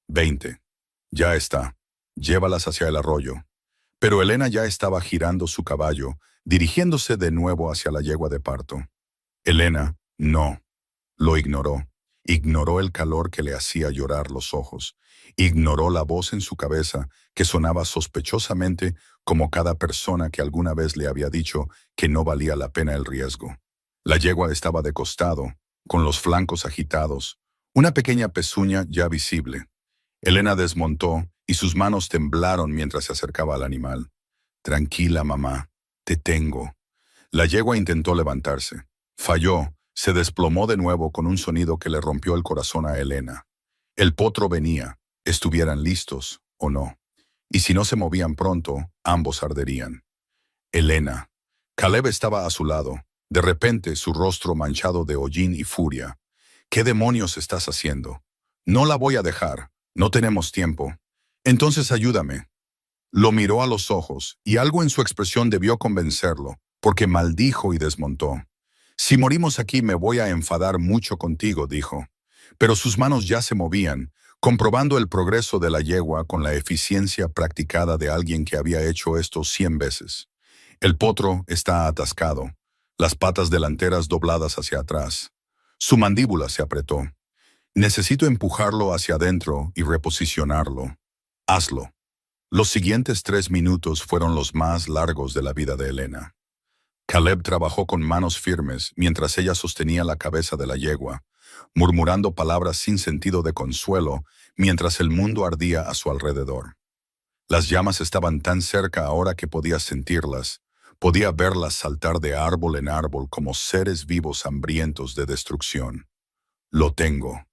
20. Ya está. Llévalas hacia el arroyo. Pero Elena ya estaba girando su caballo, dirigiéndose de nuevo hacia la yegua de parto. Elena, no. Lo ignoró. Ignoró el calor que le hacía llorar los ojos. Ignoró la voz en su cabeza que sonaba sospechosamente como cada persona que alguna vez le había dicho que no valía la pena el riesgo. La yegua estaba de costado, con los flancos agitados, una pequeña pezuña ya visible. Elena desmontó y sus manos temblaron mientras se acercaba al animal. «Tranquila, mamá. Te tengo». La yegua intentó levantarse. Falló, Se desplomó de nuevo con un sonido que le rompió el corazón a Helena. El potro venía, estuvieran listos o no. Y si no se movían pronto, ambos arderían. Helena. Caleb estaba a su lado. De repente, su rostro manchado de hollín y furia. ¿Qué demonios estás haciendo? No la voy a dejar. No tenemos tiempo. Entonces ayúdame. Lo miró a los ojos, y algo en su expresión debió convencerlo, porque maldijo y desmontó. Si morimos aquí me voy a enfadar mucho contigo, dijo. Pero sus manos ya se movían, comprobando el progreso de la yegua con la eficiencia practicada de alguien que había hecho esto 100 veces. El potro está atascado, las patas delanteras dobladas hacia atrás. Su mandíbula se apretó. Necesito empujarlo hacia adentro y reposicionarlo. Hazlo. Los siguientes 3 minutos fueron los más largos de la vida de Helena. Caleb trabajó con manos firmes mientras ella sostenía la cabeza de la yegua, murmurando palabras sin sentido de consuelo mientras el mundo ardía a su alrededor. Las llamas estaban tan cerca ahora que podía sentirlas, podía verlas saltar de árbol en árbol como seres vivos hambrientos de destrucción. Lo tengo.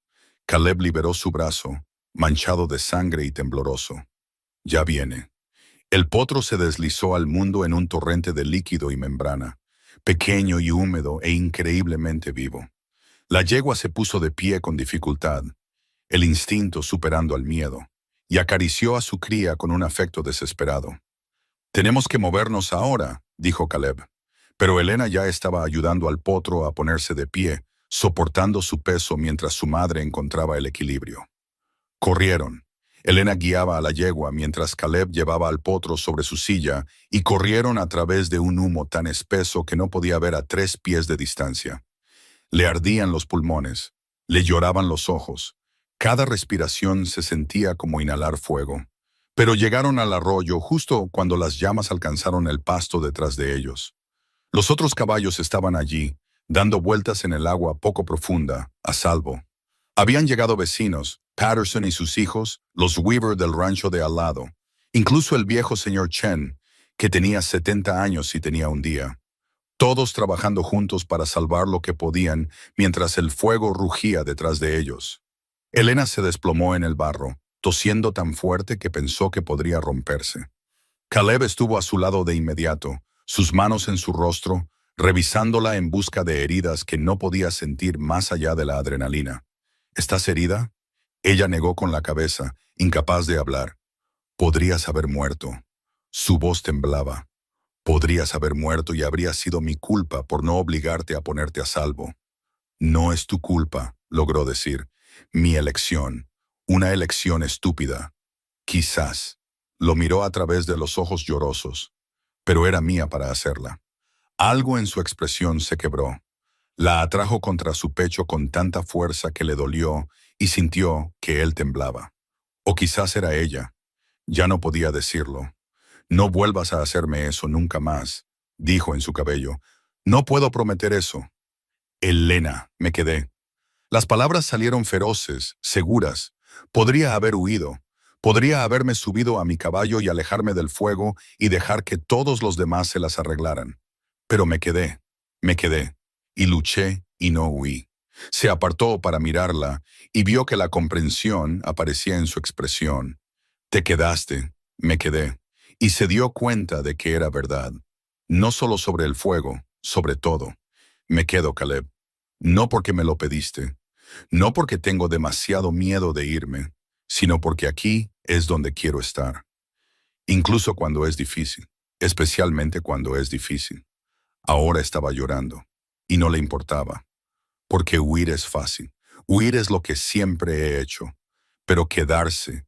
Caleb liberó su brazo, manchado de sangre y tembloroso. Ya viene. El potro se deslizó al mundo en un torrente de líquido y membrana, pequeño y húmedo e increíblemente vivo. La yegua se puso de pie con dificultad, el instinto superando al miedo, y acarició a su cría con un afecto desesperado. «Tenemos que movernos ahora», dijo Caleb. Pero Helena ya estaba ayudando al potro a ponerse de pie, soportando su peso mientras su madre encontraba el equilibrio. Corrieron. Helena guiaba a la yegua mientras Caleb llevaba al potro sobre su silla y corrieron a través de un humo tan espeso que no podía ver a 3 pies de distancia. Le ardían los pulmones, le lloraban los ojos. Cada respiración se sentía como inhalar fuego. Pero llegaron al arroyo justo cuando las llamas alcanzaron el pasto detrás de ellos. Los otros caballos estaban allí, dando vueltas en el agua poco profunda, a salvo. Habían llegado vecinos, Patterson y sus hijos, los Weaver del rancho de al lado, incluso el viejo señor Chen, que tenía 70 años y tenía un día. Todos trabajando juntos para salvar lo que podían mientras el fuego rugía detrás de ellos. Helena se desplomó en el barro, tosiendo tan fuerte que pensó que podría romperse. Caleb estuvo a su lado de inmediato, sus manos en su rostro, revisándola en busca de heridas que no podía sentir más allá de la adrenalina. ¿Estás herida? Ella negó con la cabeza, incapaz de hablar. Podrías haber muerto. Su voz temblaba. Podrías haber muerto y habría sido mi culpa por no obligarte a ponerte a salvo. No es tu culpa, logró decir. Mi elección. Una elección estúpida. Quizás. Lo miró a través de los ojos llorosos. Pero era mía para hacerla. Algo en su expresión se quebró. La atrajo contra su pecho con tanta fuerza que le dolió y sintió que él temblaba. O quizás era ella. Ya no podía decirlo. «No vuelvas a hacerme eso nunca más», dijo en su cabello. «No puedo prometer eso». «Helena», me quedé. Las palabras salieron feroces, seguras. Podría haber huido. Podría haberme subido a mi caballo y alejarme del fuego y dejar que todos los demás se las arreglaran. Pero me quedé. Y luché y no huí. Se apartó para mirarla y vio que la comprensión aparecía en su expresión. «Te quedaste», me quedé. Y se dio cuenta de que era verdad. No solo sobre el fuego, sobre todo. Me quedo, Caleb. No porque me lo pediste. No porque tengo demasiado miedo de irme, sino porque aquí es donde quiero estar. Incluso cuando es difícil. Especialmente cuando es difícil. Ahora estaba llorando. Y no le importaba. Porque huir es fácil. Huir es lo que siempre he hecho. Pero quedarse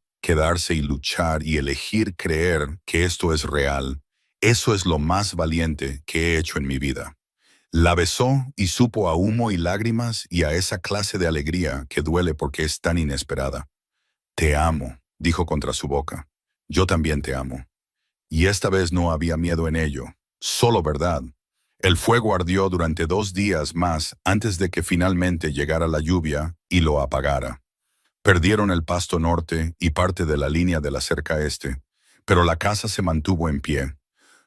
y luchar y elegir creer que esto es real, eso es lo más valiente que he hecho en mi vida. La besó y supo a humo y lágrimas y a esa clase de alegría que duele porque es tan inesperada. «Te amo», dijo contra su boca. «Yo también te amo». Y esta vez no había miedo en ello, solo verdad. El fuego ardió durante 2 días más antes de que finalmente llegara la lluvia y lo apagara. Perdieron el pasto norte y parte de la línea de la cerca este, pero la casa se mantuvo en pie.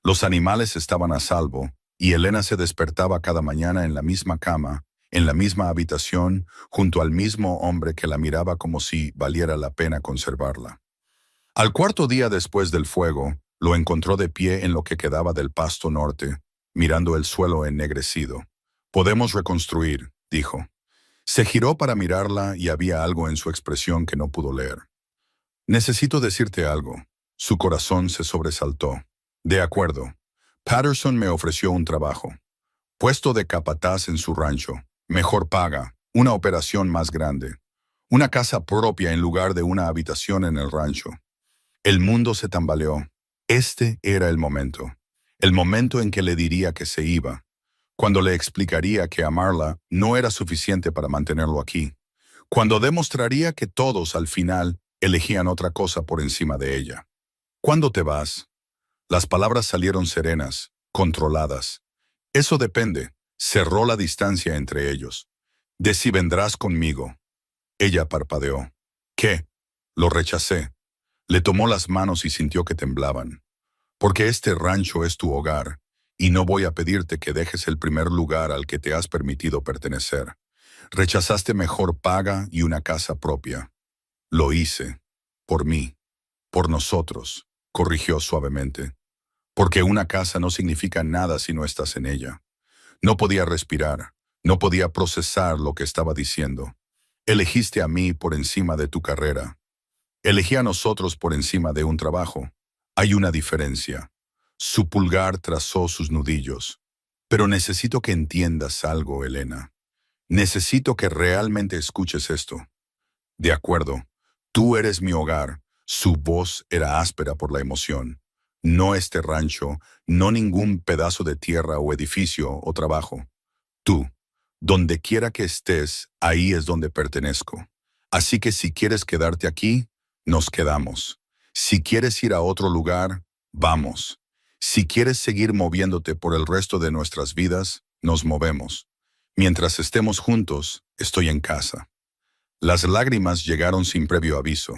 Los animales estaban a salvo, y Helena se despertaba cada mañana en la misma cama, en la misma habitación, junto al mismo hombre que la miraba como si valiera la pena conservarla. Al cuarto día después del fuego, lo encontró de pie en lo que quedaba del pasto norte, mirando el suelo ennegrecido. «Podemos reconstruir», dijo. Se giró para mirarla y había algo en su expresión que no pudo leer. «Necesito decirte algo». Su corazón se sobresaltó. «De acuerdo. Patterson me ofreció un trabajo. Puesto de capataz en su rancho. Mejor paga. Una operación más grande. Una casa propia en lugar de una habitación en el rancho». El mundo se tambaleó. Este era el momento. El momento en que le diría que se iba. Cuando le explicaría que amarla no era suficiente para mantenerlo aquí. Cuando demostraría que todos, al final, elegían otra cosa por encima de ella. «¿Cuándo te vas?» Las palabras salieron serenas, controladas. «Eso depende». Cerró la distancia entre ellos. «De si vendrás conmigo». Ella parpadeó. «¿Qué?» Lo rechacé. Le tomó las manos y sintió que temblaban. «Porque este rancho es tu hogar, y no voy a pedirte que dejes el primer lugar al que te has permitido pertenecer. Rechazaste mejor paga y una casa propia». «Lo hice. Por mí. Por nosotros», corrigió suavemente. «Porque una casa no significa nada si no estás en ella». No podía respirar, no podía procesar lo que estaba diciendo. «Elegiste a mí por encima de tu carrera. Elegí a nosotros por encima de un trabajo. Hay una diferencia». Su pulgar trazó sus nudillos. «Pero necesito que entiendas algo, Elena. Necesito que realmente escuches esto». «De acuerdo. Tú eres mi hogar». Su voz era áspera por la emoción. «No este rancho, no ningún pedazo de tierra o edificio o trabajo. Tú. Donde quiera que estés, ahí es donde pertenezco. Así que si quieres quedarte aquí, nos quedamos. Si quieres ir a otro lugar, vamos. Si quieres seguir moviéndote por el resto de nuestras vidas, nos movemos. Mientras estemos juntos, estoy en casa». Las lágrimas llegaron sin previo aviso,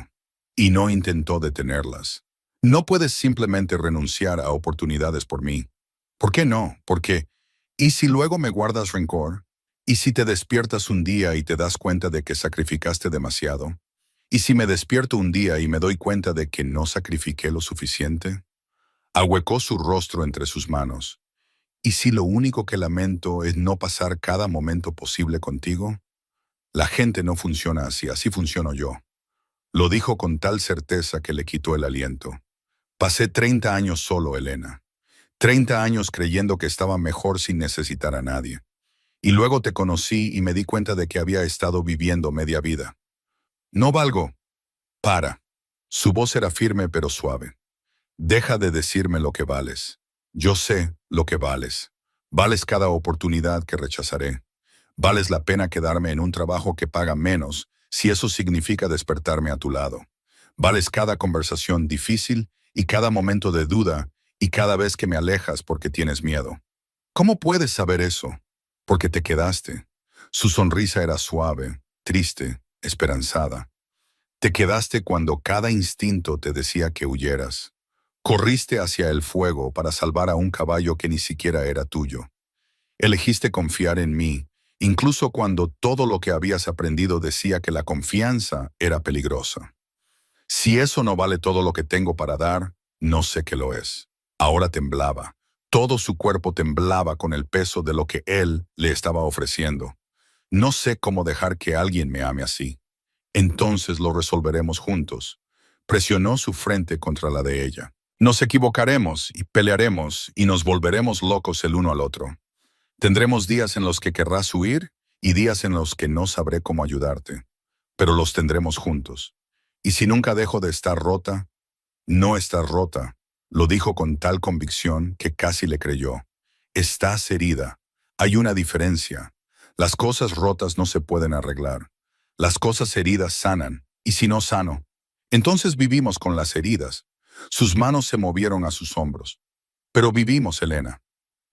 y no intentó detenerlas. «No puedes simplemente renunciar a oportunidades por mí». «¿Por qué no? Porque, ¿y si luego me guardas rencor? ¿Y si te despiertas un día y te das cuenta de que sacrificaste demasiado? ¿Y si me despierto un día y me doy cuenta de que no sacrifiqué lo suficiente?» Ahuecó su rostro entre sus manos. «¿Y si lo único que lamento es no pasar cada momento posible contigo?» «La gente no funciona así, así funciono yo». Lo dijo con tal certeza que le quitó el aliento. «Pasé 30 años solo, Elena. 30 años creyendo que estaba mejor sin necesitar a nadie. Y luego te conocí y me di cuenta de que había estado viviendo media vida. No valgo». «Para». Su voz era firme pero suave. «Deja de decirme lo que vales. Yo sé lo que vales. Vales cada oportunidad que rechazaré. Vales la pena quedarme en un trabajo que paga menos si eso significa despertarme a tu lado. Vales cada conversación difícil y cada momento de duda y cada vez que me alejas porque tienes miedo». «¿Cómo puedes saber eso?» «Porque te quedaste». Su sonrisa era suave, triste, esperanzada. «Te quedaste cuando cada instinto te decía que huyeras. Corriste hacia el fuego para salvar a un caballo que ni siquiera era tuyo. Elegiste confiar en mí, incluso cuando todo lo que habías aprendido decía que la confianza era peligrosa. Si eso no vale todo lo que tengo para dar, no sé qué lo es». Ahora temblaba. Todo su cuerpo temblaba con el peso de lo que él le estaba ofreciendo. «No sé cómo dejar que alguien me ame así». «Entonces lo resolveremos juntos». Presionó su frente contra la de ella. «Nos equivocaremos y pelearemos y nos volveremos locos el uno al otro. Tendremos días en los que querrás huir y días en los que no sabré cómo ayudarte. Pero los tendremos juntos. Y si nunca dejo de estar rota, no estás rota». Lo dijo con tal convicción que casi le creyó. «Estás herida. Hay una diferencia. Las cosas rotas no se pueden arreglar. Las cosas heridas sanan. Y si no sano, entonces vivimos con las heridas». Sus manos se movieron a sus hombros. «Pero vivimos, Elena.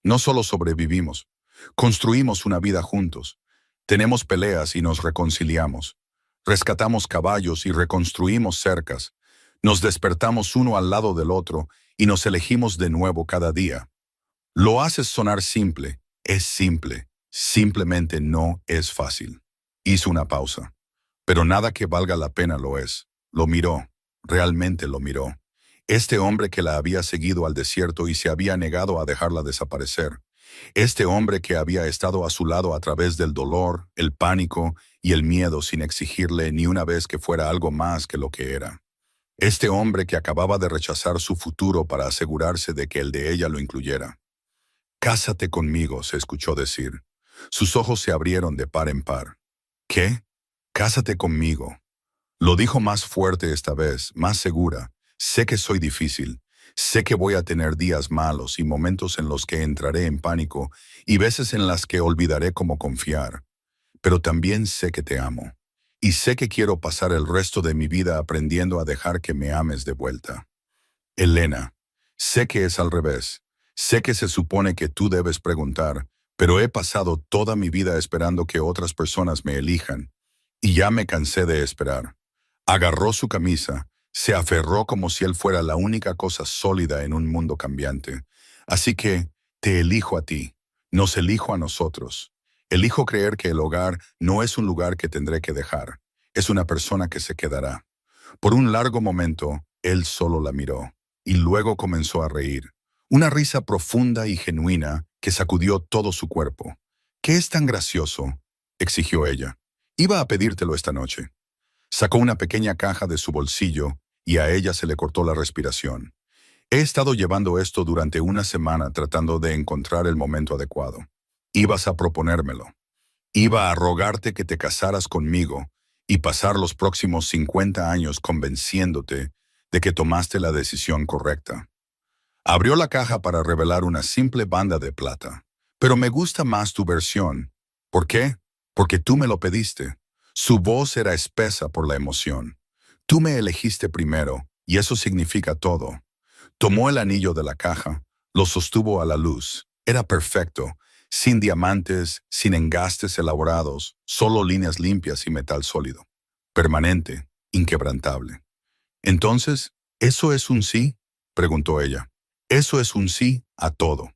No solo sobrevivimos. Construimos una vida juntos. Tenemos peleas y nos reconciliamos. Rescatamos caballos y reconstruimos cercas. Nos despertamos uno al lado del otro y nos elegimos de nuevo cada día. Lo haces sonar simple. Es simple. Simplemente no es fácil. Hizo una pausa. Pero nada que valga la pena lo es. Lo miró. Realmente lo miró. Este hombre que la había seguido al desierto y se había negado a dejarla desaparecer. Este hombre que había estado a su lado a través del dolor, el pánico y el miedo sin exigirle ni una vez que fuera algo más que lo que era. Este hombre que acababa de rechazar su futuro para asegurarse de que el de ella lo incluyera. «Cásate conmigo», se escuchó decir. Sus ojos se abrieron de par en par. «¿Qué? Cásate conmigo». Lo dijo más fuerte esta vez, más segura. «Sé que soy difícil. Sé que voy a tener días malos y momentos en los que entraré en pánico y veces en las que olvidaré cómo confiar. Pero también sé que te amo. Y sé que quiero pasar el resto de mi vida aprendiendo a dejar que me ames de vuelta. Elena, sé que es al revés. Sé que se supone que tú debes preguntar, pero he pasado toda mi vida esperando que otras personas me elijan, y ya me cansé de esperar». Agarró su camisa, se aferró como si él fuera la única cosa sólida en un mundo cambiante. «Así que, te elijo a ti, nos elijo a nosotros. Elijo creer que el hogar no es un lugar que tendré que dejar, es una persona que se quedará». Por un largo momento, él solo la miró, y luego comenzó a reír. Una risa profunda y genuina que sacudió todo su cuerpo. «¿Qué es tan gracioso?», exigió ella. «Iba a pedírtelo esta noche». Sacó una pequeña caja de su bolsillo y a ella se le cortó la respiración. «He estado llevando esto durante una semana tratando de encontrar el momento adecuado. Ibas a proponérmelo. Iba a rogarte que te casaras conmigo y pasar los próximos 50 años convenciéndote de que tomaste la decisión correcta». Abrió la caja para revelar una simple banda de plata. «Pero me gusta más tu versión». «¿Por qué?». «Porque tú me lo pediste». Su voz era espesa por la emoción. «Tú me elegiste primero, y eso significa todo». Tomó el anillo de la caja, lo sostuvo a la luz. Era perfecto, sin diamantes, sin engastes elaborados, solo líneas limpias y metal sólido. Permanente, inquebrantable. «Entonces, ¿eso es un sí?», preguntó ella. «Eso es un sí a todo».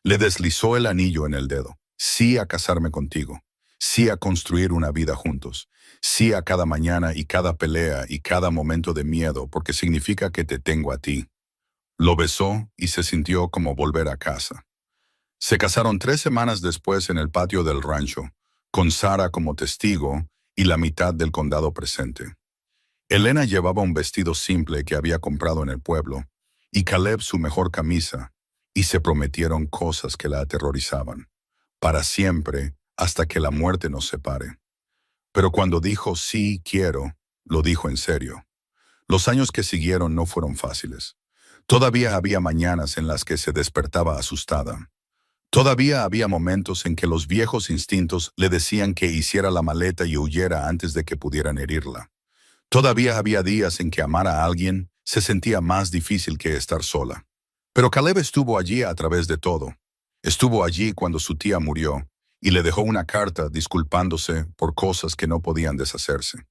Le deslizó el anillo en el dedo. «Sí a casarme contigo. Sí a construir una vida juntos. Sí a cada mañana y cada pelea y cada momento de miedo, porque significa que te tengo a ti». Lo besó y se sintió como volver a casa. Se casaron 3 semanas después en el patio del rancho, con Sara como testigo y la mitad del condado presente. Elena llevaba un vestido simple que había comprado en el pueblo, y Caleb su mejor camisa, y se prometieron cosas que la aterrorizaban. Para siempre, hasta que la muerte nos separe. Pero cuando dijo «sí, quiero», lo dijo en serio. Los años que siguieron no fueron fáciles. Todavía había mañanas en las que se despertaba asustada. Todavía había momentos en que los viejos instintos le decían que hiciera la maleta y huyera antes de que pudieran herirla. Todavía había días en que amar a alguien se sentía más difícil que estar sola. Pero Caleb estuvo allí a través de todo. Estuvo allí cuando su tía murió y le dejó una carta disculpándose por cosas que no podían deshacerse.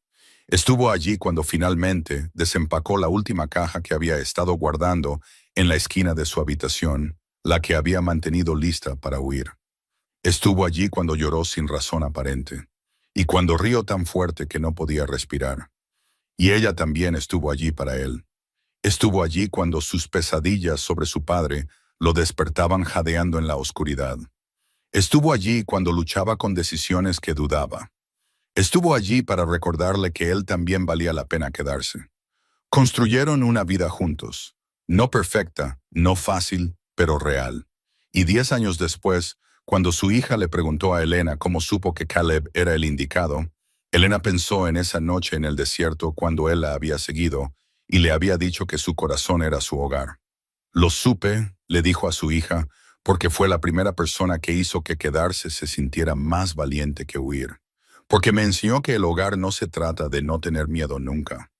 Estuvo allí cuando finalmente desempacó la última caja que había estado guardando en la esquina de su habitación, la que había mantenido lista para huir. Estuvo allí cuando lloró sin razón aparente, y cuando rió tan fuerte que no podía respirar. Y ella también estuvo allí para él. Estuvo allí cuando sus pesadillas sobre su padre lo despertaban jadeando en la oscuridad. Estuvo allí cuando luchaba con decisiones que dudaba. Estuvo allí para recordarle que él también valía la pena quedarse. Construyeron una vida juntos, no perfecta, no fácil, pero real. Y 10 años después, cuando su hija le preguntó a Elena cómo supo que Caleb era el indicado, Elena pensó en esa noche en el desierto cuando él la había seguido y le había dicho que su corazón era su hogar. «Lo supe», le dijo a su hija, «porque fue la primera persona que hizo que quedarse se sintiera más valiente que huir. Porque me enseñó que el hogar no se trata de no tener miedo nunca.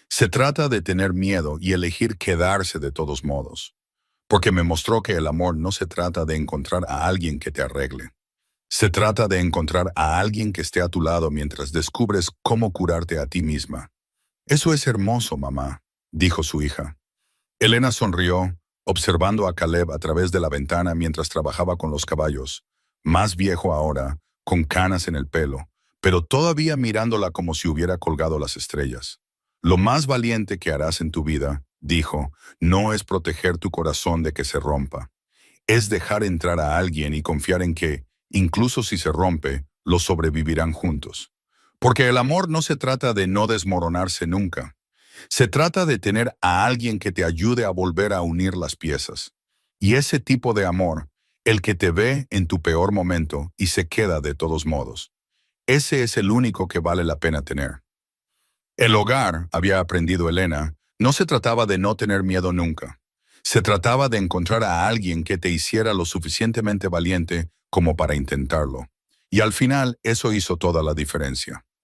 Se trata de tener miedo y elegir quedarse de todos modos. Porque me mostró que el amor no se trata de encontrar a alguien que te arregle. Se trata de encontrar a alguien que esté a tu lado mientras descubres cómo curarte a ti misma». «Eso es hermoso, mamá», dijo su hija. Elena sonrió, observando a Caleb a través de la ventana mientras trabajaba con los caballos. más viejo ahora, con canas en el pelo, pero todavía mirándola como si hubiera colgado las estrellas. Lo más valiente que harás en tu vida, dijo, no es proteger tu corazón de que se rompa. Es dejar entrar a alguien y confiar en que, incluso si se rompe, lo sobrevivirán juntos. Porque el amor no se trata de no desmoronarse nunca. Se trata de tener a alguien que te ayude a volver a unir las piezas. Y ese tipo de amor, el que te ve en tu peor momento y se queda de todos modos. Ese es el único que vale la pena tener. El hogar, había aprendido Elena, no se trataba de no tener miedo nunca. Se trataba de encontrar a alguien que te hiciera lo suficientemente valiente como para intentarlo. Y al final eso hizo toda la diferencia.